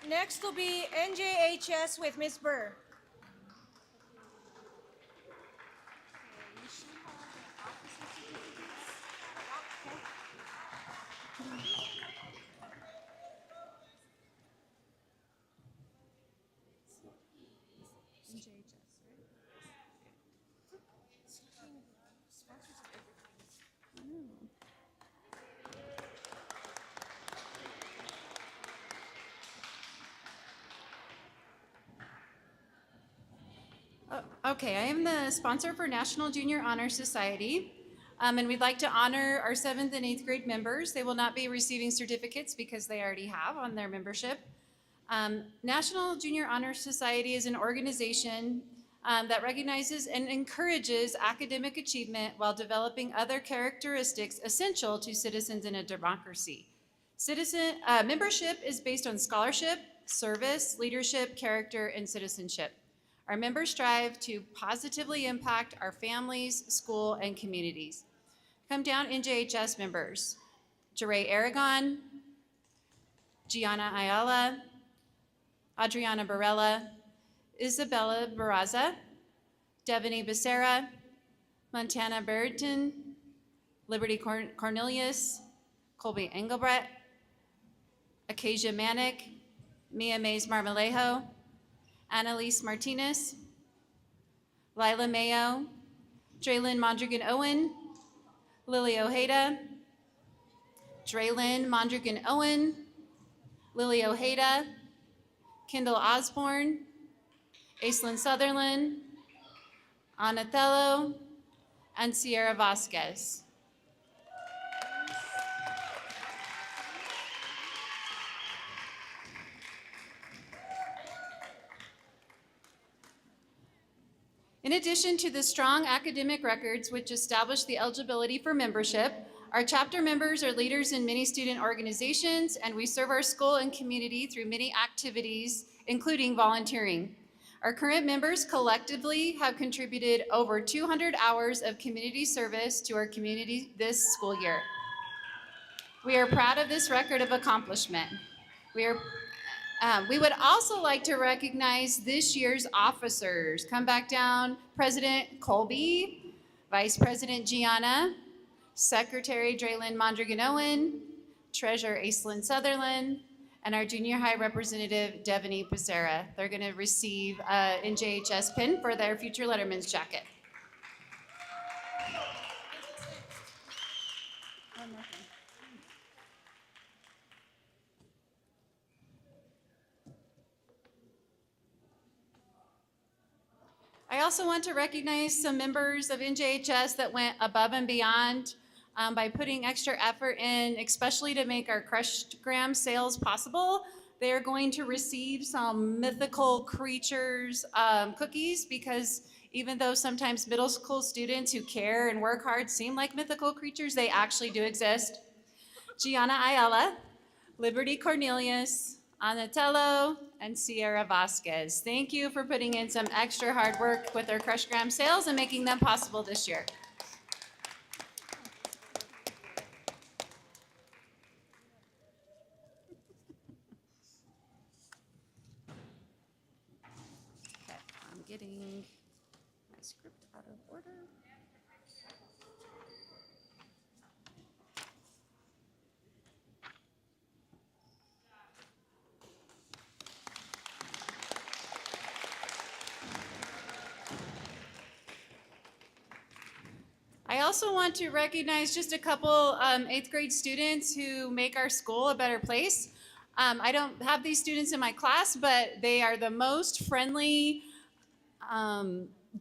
Next will be NJHS with Miss Burr. Okay, I am the sponsor for National Junior Honor Society, and we'd like to honor our 7th and 8th grade members. They will not be receiving certificates because they already have on their membership. National Junior Honor Society is an organization that recognizes and encourages academic achievement while developing other characteristics essential to citizens in a democracy. Membership is based on scholarship, service, leadership, character, and citizenship. Our members strive to positively impact our families, school, and communities. Come down, NJHS members. Jeray Aragon, Gianna Ayala, Adriana Barella, Isabella Barraza, Devaney Becerra, Montana Barrington, Liberty Cornelius, Colby Engelbrett, Acacia Manick, Mia Mays Marmolejo, Annalise Martinez, Lila Mayo, Draylyn Mondragon Owen, Lily Ojeda, Draylyn Mondragon Owen, Lily Ojeda, Kendall Osborne, Aislinn Sutherland, Anna Thello, and Sierra Vasquez. In addition to the strong academic records which establish the eligibility for membership, our chapter members are leaders in many student organizations, and we serve our school and community through many activities, including volunteering. Our current members collectively have contributed over 200 hours of community service to our community this school year. We are proud of this record of accomplishment. We would also like to recognize this year's officers. Come back down, President Colby, Vice President Gianna, Secretary Draylyn Mondragon Owen, Treasurer Aislinn Sutherland, and our junior high representative Devaney Becerra. They're going to receive an NJHS pin for their future Letterman's jacket. I also want to recognize some members of NJHS that went above and beyond by putting extra effort in, especially to make our crushed graham sales possible. They are going to receive some mythical creatures cookies, because even though sometimes middle school students who care and work hard seem like mythical creatures, they actually do exist. Gianna Ayala, Liberty Cornelius, Anatello, and Sierra Vasquez. Thank you for putting in some extra hard work with our crushed graham sales and making them possible this year. Okay, I'm getting my script out of order. I also want to recognize just a couple 8th grade students who make our school a better place. I don't have these students in my class, but they are the most friendly,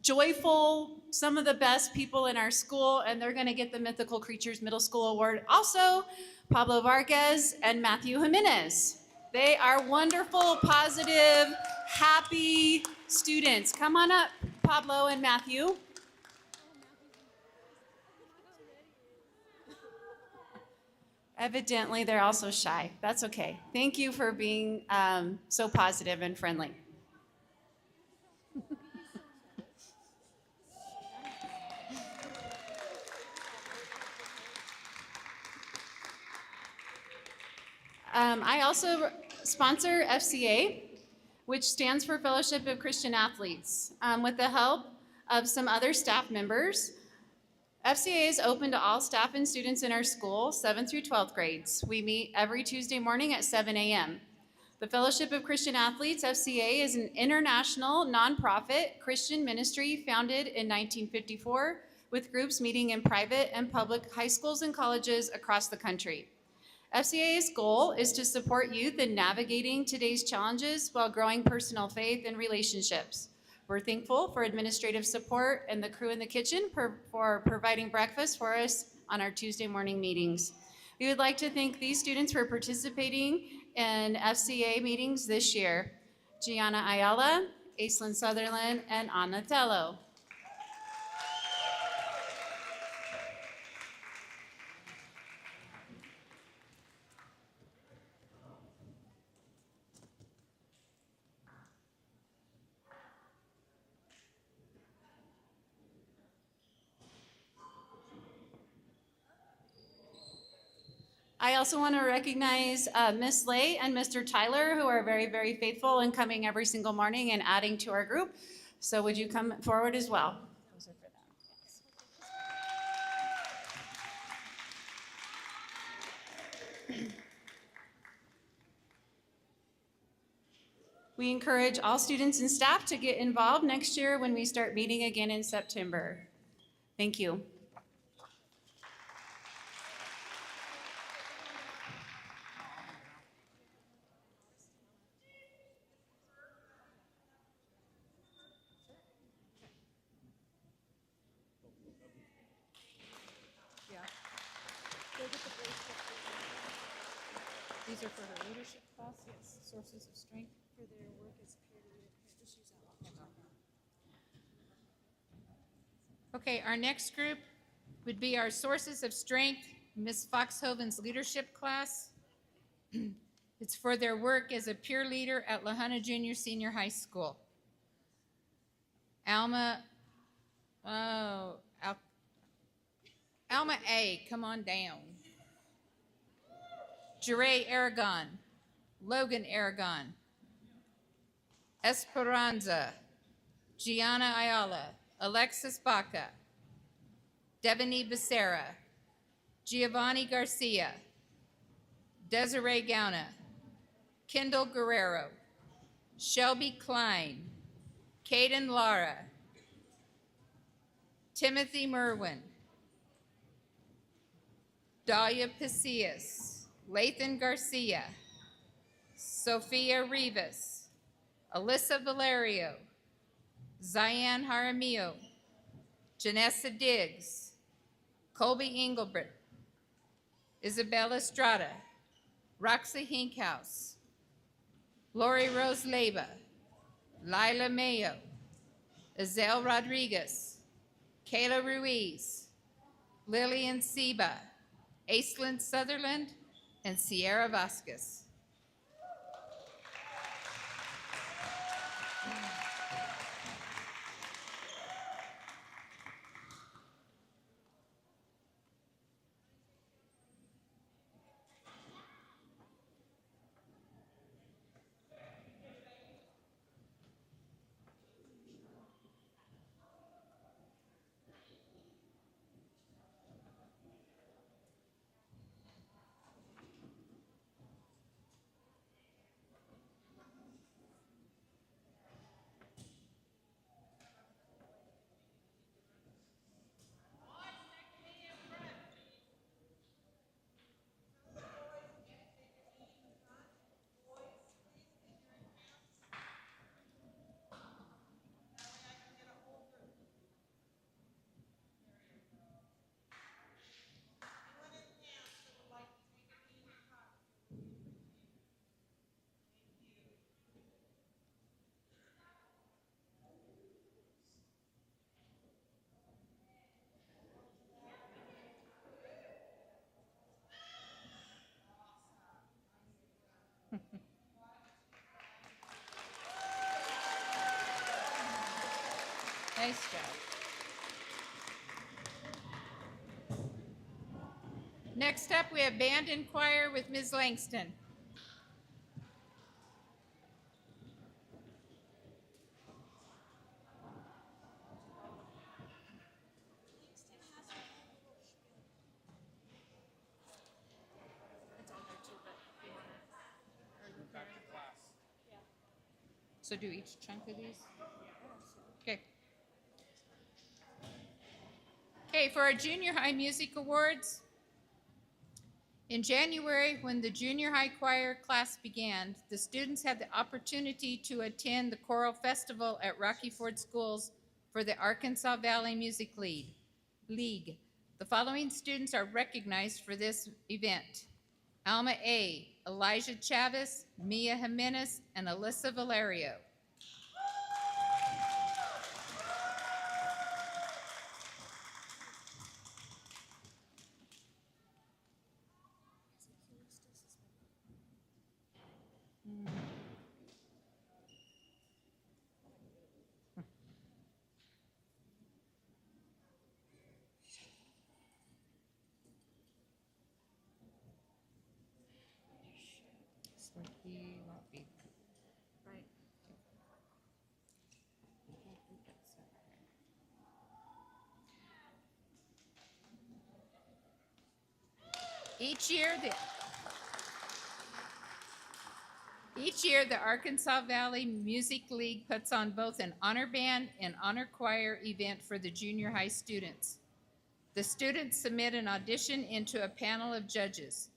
joyful, some of the best people in our school, and they're going to get the Mythical Creatures Middle School Award. Also, Pablo Vargas and Matthew Jimenez. They are wonderful, positive, happy students. Come on up, Pablo and Matthew. Evidently, they're also shy. That's okay. Thank you for being so positive and friendly. I also sponsor FCA, which stands for Fellowship of Christian Athletes. With the help of some other staff members, FCA is open to all staff and students in our school, 7th through 12th grades. We meet every Tuesday morning at 7 a.m. The Fellowship of Christian Athletes, FCA, is an international nonprofit Christian ministry founded in 1954 with groups meeting in private and public high schools and colleges across the country. FCA's goal is to support youth in navigating today's challenges while growing personal faith and relationships. We're thankful for administrative support and the crew in the kitchen for providing breakfast for us on our Tuesday morning meetings. We would like to thank these students for participating in FCA meetings this year: Gianna Ayala, Aislinn Sutherland, and Anna Tello. I also want to recognize Miss Lay and Mr. Tyler, who are very, very faithful in coming every single morning and adding to our group. So would you come forward as well? Those are for them. Yes. We encourage all students and staff to get involved next year when we start meeting again in September. Thank you. These are for her leadership class, yes, sources of strength for their work as peer leader. Just use that one. Okay, our next group would be our sources of strength, Miss Foxhoven's leadership class. It's for their work as a peer leader at Lahana Junior Senior High School. Alma A, come on down. Jure Aragon, Logan Aragon, Esperanza, Gianna Ayala, Alexis Baca, Devani Becerra, Giovanni Garcia, Desiree Gauna, Kendall Guerrero, Shelby Klein, Caden Lara, Timothy Merwin, Dahlia Pacias, Lathan Garcia, Sophia Rivas, Alyssa Valerio, Zian Jaramillo, Janessa Diggs, Colby Engelbert, Isabella Estrada, Roxy Hinkhouse, Lori Rose Leyva, Lila Mayo, Azelle Rodriguez, Kayla Ruiz, Lillian Seba, Aislinn Sutherland, and Sierra Vasquez. Nice job. Next up, we have band and choir with Ms. Langston. So do each chunk of these? Okay. Okay, for our junior high music awards, in January, when the junior high choir class began, the students had the opportunity to attend the choral festival at Rocky Ford Schools for the Arkansas Valley Music League. The following students are recognized for this event: Alma A., Elijah Chavez, Mia Jimenez, and Alyssa Valerio. So he won't be. Right. Each year, the Arkansas Valley Music League puts on both an honor band and honor choir event for the junior high students. The students submit an audition into a panel of judges.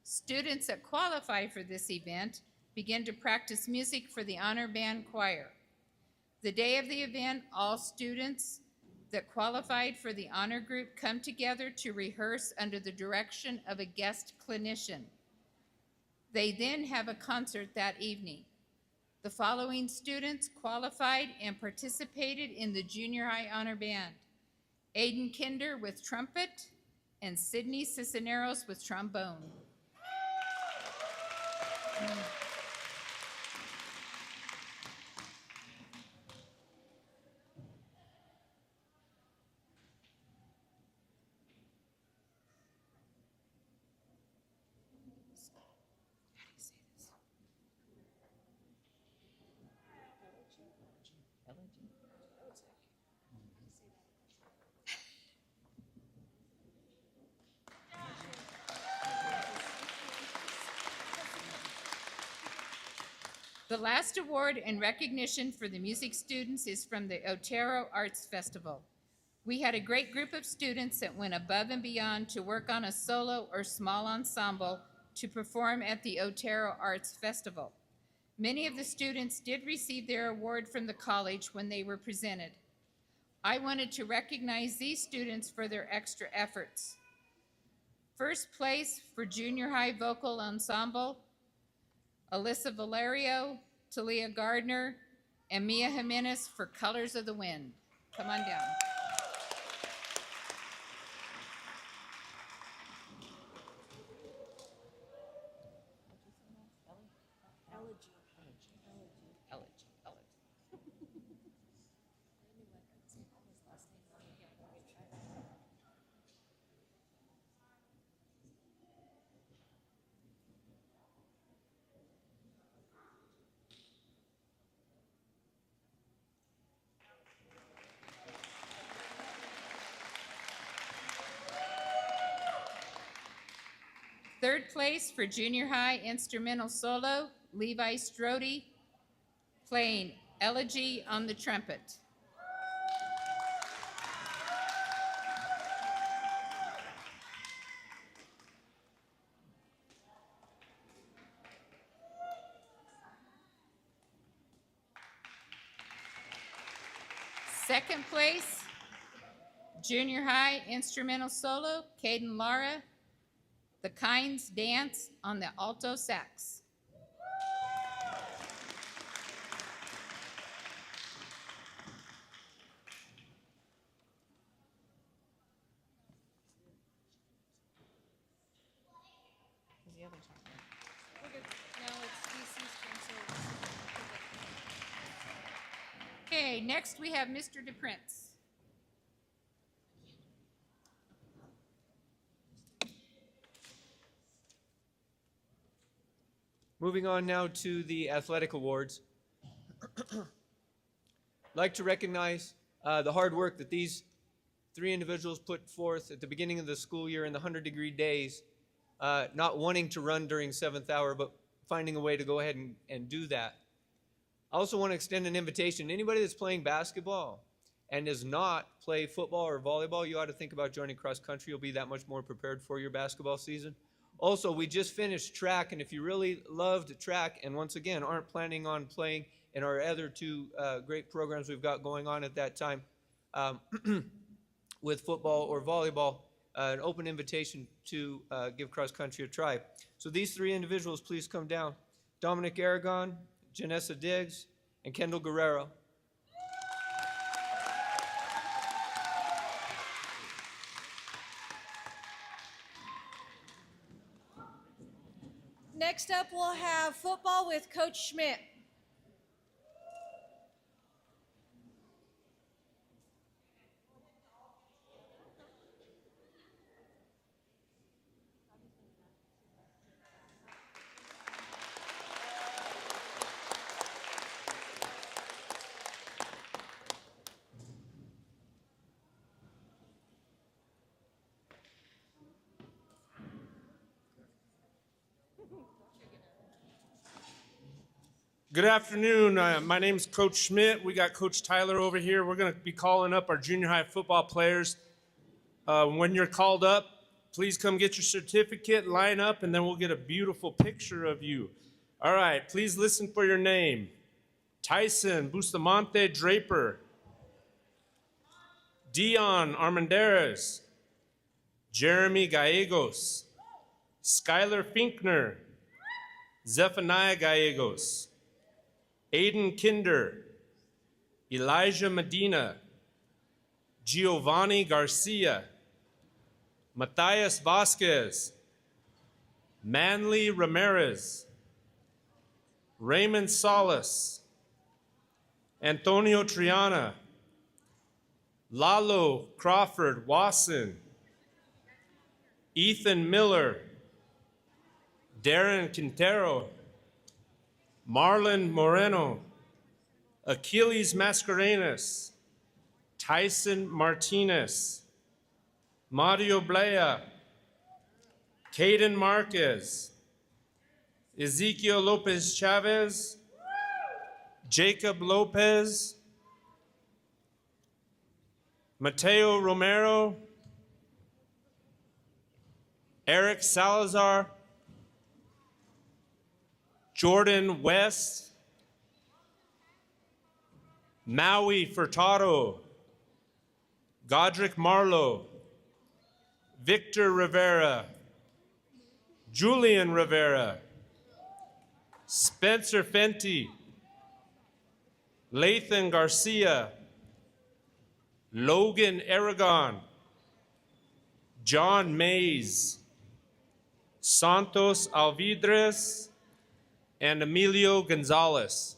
Students that qualify for this event begin to practice music for the honor band choir. The day of the event, all students that qualified for the honor group come together to rehearse under the direction of a guest clinician. They then have a concert that evening. The following students qualified and participated in the junior high honor band: Aiden Kinder with trumpet and Sydney Cisneros with trombone. The last award and recognition for the music students is from the Otero Arts Festival. We had a great group of students that went above and beyond to work on a solo or small ensemble to perform at the Otero Arts Festival. Many of the students did receive their award from the college when they were presented. I wanted to recognize these students for their extra efforts. First place for junior high vocal ensemble, Alyssa Valerio, Talia Gardner, and Mia Jimenez for Colors of the Wind. Come on down. Third place for junior high instrumental solo, Levi Strode, playing Elegy on the trumpet. Second place, junior high instrumental solo, Caden Lara, The Kinds Dance on the alto sax. Okay, next we have Mr. DePrince. Moving on now to the athletic awards. I'd like to recognize the hard work that these three individuals put forth at the beginning of the school year in the 100-degree days, not wanting to run during 7th hour, but finding a way to go ahead and do that. I also want to extend an invitation. Anybody that's playing basketball and does not play football or volleyball, you ought to think about joining cross country. You'll be that much more prepared for your basketball season. Also, we just finished track, and if you really loved track and once again aren't planning on playing in our other two great programs we've got going on at that time with football or volleyball, an open invitation to give cross country a try. So these three individuals, please come down. Dominic Aragon, Janessa Diggs, and Kendall Guerrero. Next up, we'll have football with Coach Schmidt. Good afternoon. My name's Coach Schmidt. We got Coach Tyler over here. We're going to be calling up our junior high football players. When you're called up, please come get your certificate, line up, and then we'll get a beautiful picture of you. All right, please listen for your name. Tyson Bustamante Draper. Dion Armendariz. Jeremy Gallegos. Skylar Finkner. Zephaniah Gallegos. Aiden Kinder, Elijah Medina, Giovanni Garcia, Matthias Vasquez, Manly Ramirez, Raymond Salas, Antonio Triana, Lalo Crawford Wasson, Ethan Miller, Darren Quintero, Marlon Moreno, Achilles Mascarenas, Tyson Martinez, Mario Blea, Caden Marquez, Ezekiel Lopez Chavez, Jacob Lopez, Mateo Romero, Eric Salazar, Jordan West, Maui Furtado, Godric Marlowe, Victor Rivera, Julian Rivera, Spencer Fenty, Lathan Garcia, Logan Aragon, John Mays, Santos Alvidres, and Emilio Gonzalez.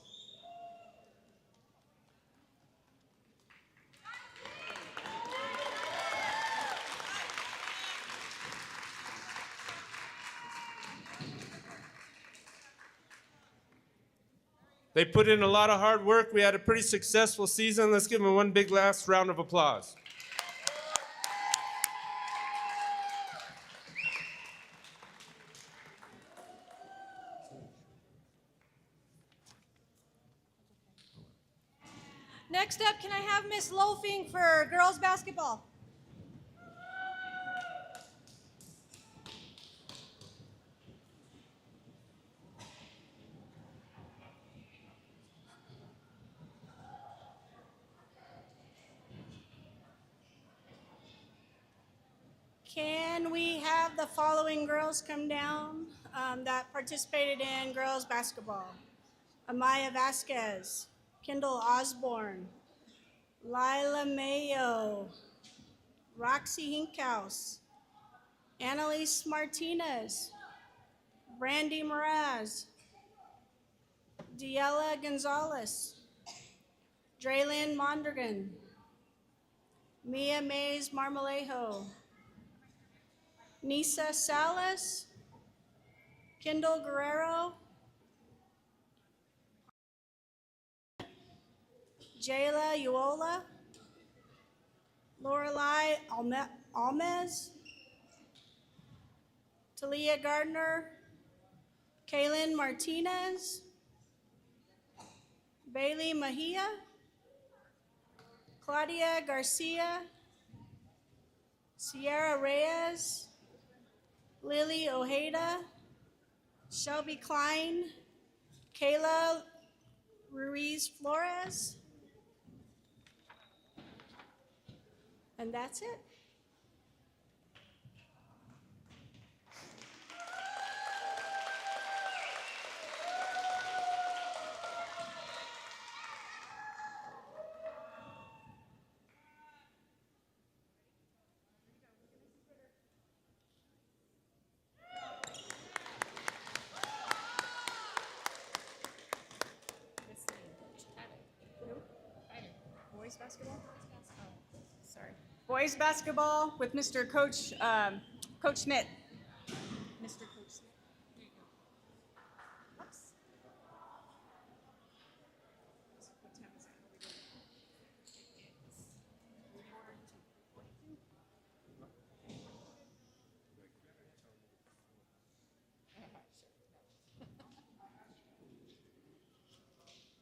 They put in a lot of hard work. We had a pretty successful season. Let's give them one big last round of applause. Next up, can I have Miss Loafing for girls basketball? Can we have the following girls come down that participated in girls basketball? Amaya Vasquez, Kendall Osborne, Lila Mayo, Roxy Hinkhouse, Annalise Martinez, Brandy Mraz, Diella Gonzalez, Draylyn Mondragon, Mia Mays Marmolejo, Nisa Salas, Kendall Guerrero, Jayla Uola, Lorelai Almez, Talia Gardner, Kaylin Martinez, Bailey Mejia, Claudia Garcia, Sierra Reyes, Lily Ojeda, Shelby Klein, Kayla Ruiz Flores, and that's it. Boys basketball? Oh, sorry. Boys basketball with Mr. Coach Schmidt. Mr. Coach Schmidt. Oops. What time is it?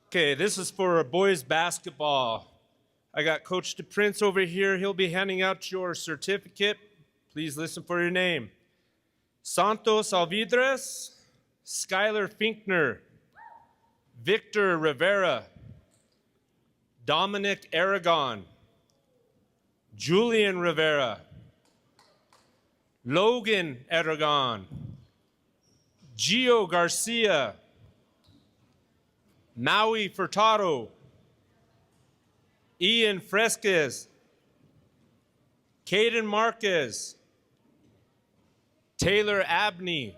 Okay, this is for boys basketball. I got Coach DePrince over here. He'll be handing out your certificate. Please listen for your name. Santos Alvidres, Skylar Finkner, Victor Rivera, Dominic Aragon, Julian Rivera, Logan Aragon, Gio Garcia, Maui Furtado, Ian Fresquez, Caden Marquez, Taylor Abney,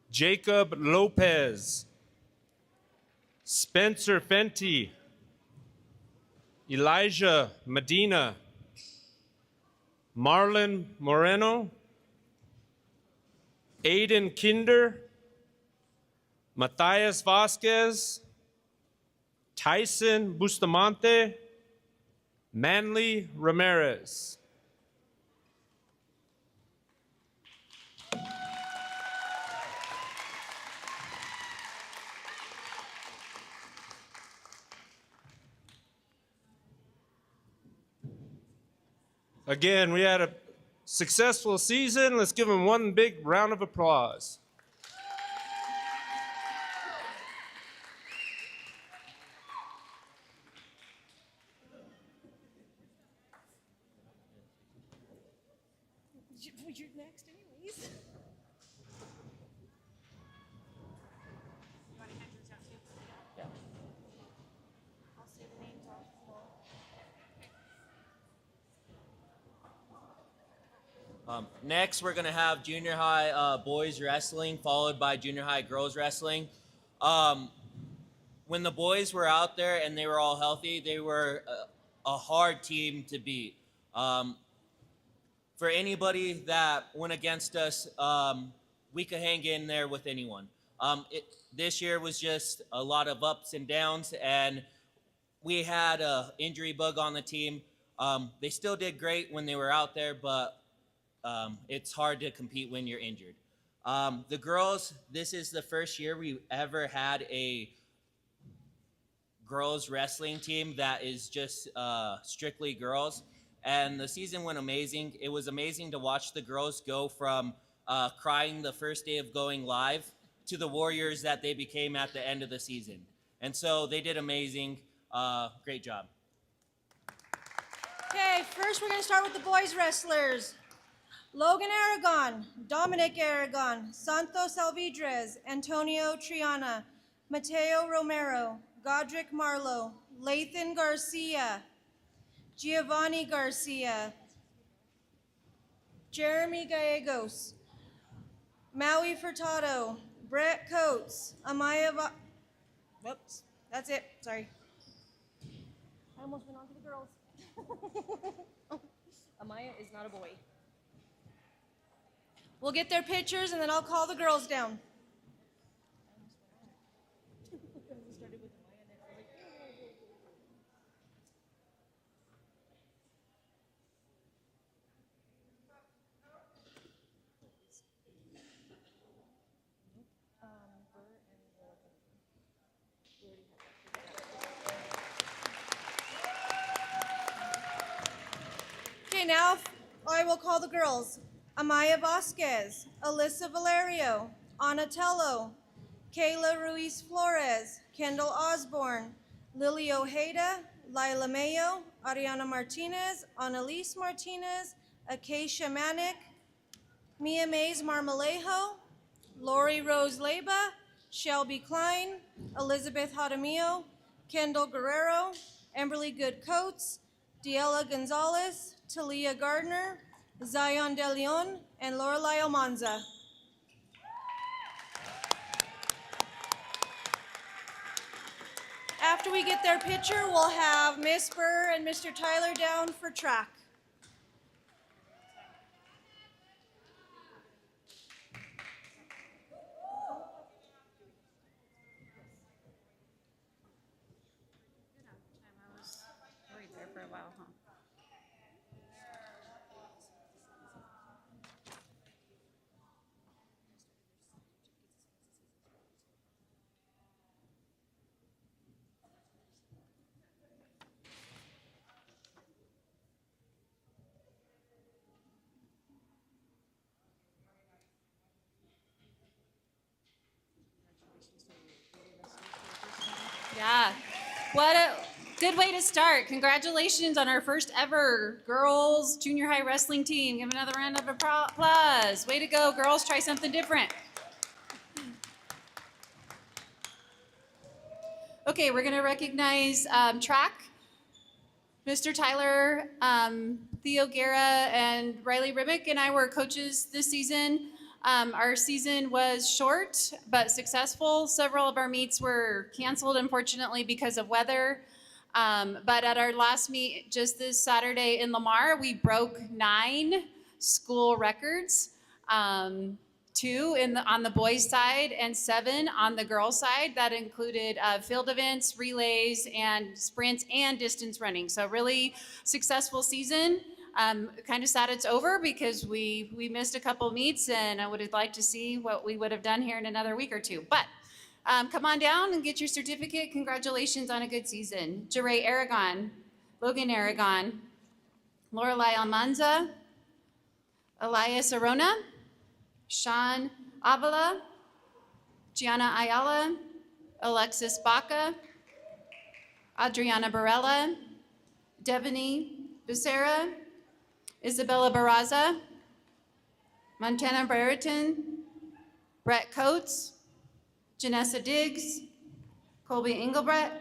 Jacob Lopez, Spencer Fenty, Elijah Medina, Marlon Moreno, Aiden Kinder, Matthias Vasquez, Tyson Bustamante, Manly Ramirez. Again, we had a successful season. Let's give them one big round of applause. You're next anyways. I'll say the names off. Next, we're gonna have junior high boys wrestling, followed by junior high girls wrestling. When the boys were out there and they were all healthy, they were a hard team to beat. For anybody that went against us, we could hang in there with anyone. This year was just a lot of ups and downs, and we had an injury bug on the team. They still did great when they were out there, but it's hard to compete when you're injured. The girls, this is the first year we ever had a girls wrestling team that is just strictly girls. And the season went amazing. It was amazing to watch the girls go from crying the first day of going live to the warriors that they became at the end of the season. And so they did amazing. Great job. Okay, first we're going to start with the boys wrestlers. Logan Aragon, Dominic Aragon, Santos Alvidres, Antonio Triana, Mateo Romero, Godric Marlowe, Lathan Garcia, Giovanni Garcia, Jeremy Gallegos, Maui Furtado, Brett Coates, whoops, that's it, sorry. I almost went on to the girls. Amaya is not a boy. We'll get their pictures and then I'll call the girls down. now I will call the girls. Amaya Vasquez, Alyssa Valerio, Anatello, Kayla Ruiz Flores, Kendall Osborne, Lily Ojeda, Lila Mayo, Ariana Martinez, Annalise Martinez, Acacia Manick, Mia Mays Marmolejo, Lori Rose Leba, Shelby Klein, Elizabeth Jaramillo, Kendall Guerrero, Emberly Good Coates, Diela Gonzalez, Talia Gardner, Zion De Leon, and Lorelai Almanza. After we get their picture, we'll have Miss Burr and Mr. Tyler down for track. Worried there for a while, huh? Yeah. What a good way to start. Congratulations on our first ever girls junior high wrestling team. Give another round of applause. Way to go, girls. Try something different. Okay, we're going to recognize track. Mr. Tyler, Theo Guerra, and Riley Ribbick and I were coaches this season. Our season was short but successful. Several of our meets were canceled, unfortunately, because of weather. But at our last meet just this Saturday in Lamar, we broke 9 school records. 2 on the boys' side and 7 on the girls' side. That included field events, relays, and sprints and distance running. So really successful season. Kind of sad it's over because we missed a couple meets, and I would have liked to see what we would have done here in another week or two. But come on down and get your certificate. Congratulations on a good season. Jeray Aragon, Logan Aragon, Lorelai Almanza, Elias Arona, Sean Avila, Gianna Ayala, Alexis Baca, Adriana Barella, Devani Becerra, Isabella Barraza, Montana Brereton, Brett Coates, Janessa Diggs, Colby Engelbrett,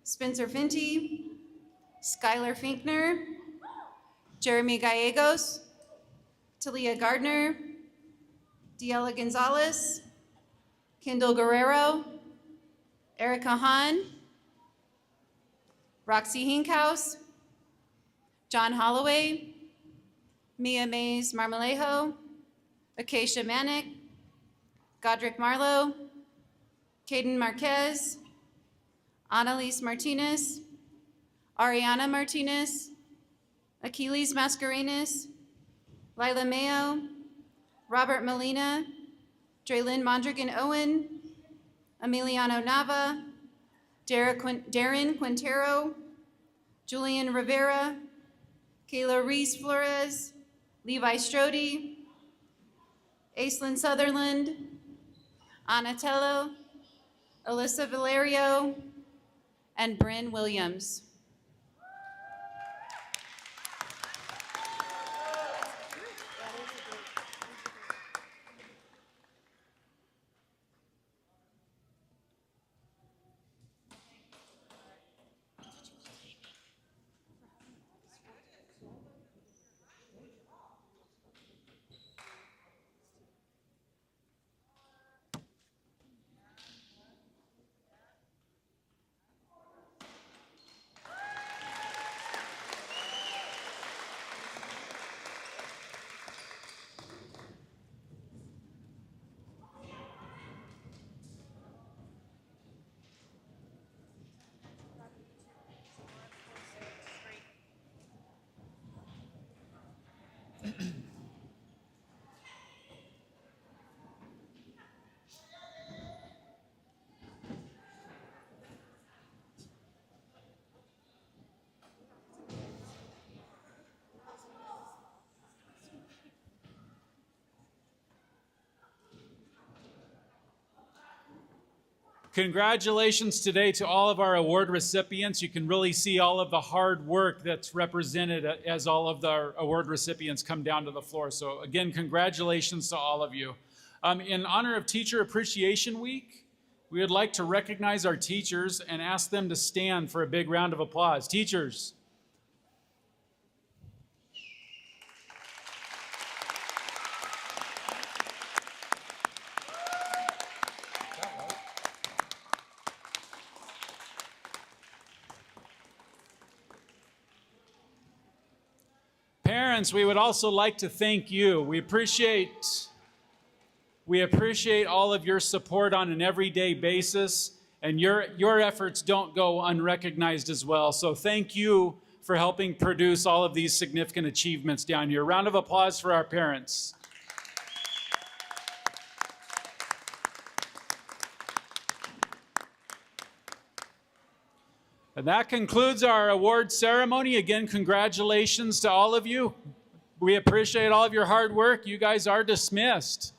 Spencer Finty, Skylar Finkner, Jeremy Gallegos, Talia Gardner, Diela Gonzalez, Kendall Guerrero, Erica Hahn, Roxy Hinkhouse, John Holloway, Mia Mays Marmolejo, Acacia Manick, Godric Marlowe, Caden Marquez, Annalise Martinez, Ariana Martinez, Achilles Mascarenas, Lila Mayo, Robert Molina, Draylyn Mondragon Owen, Emiliano Nava, Darren Quintero, Julian Rivera, Kayla Reese Flores, Levi Strode, Aislinn Sutherland, Anatello, Alyssa Valerio, and Bryn Williams. Congratulations today to all of our award recipients. You can really see all of the hard work that's represented as all of the award recipients come down to the floor. So again, congratulations to all of you. In honor of Teacher Appreciation Week, we would like to recognize our teachers and ask them to stand for a big round of applause. Teachers. Parents, we would also like to thank you. We appreciate all of your support on an everyday basis, and your efforts don't go unrecognized as well. So thank you for helping produce all of these significant achievements down here. Round of applause for our parents. And that concludes our award ceremony. Again, congratulations to all of you. We appreciate all of your hard work. You guys are dismissed.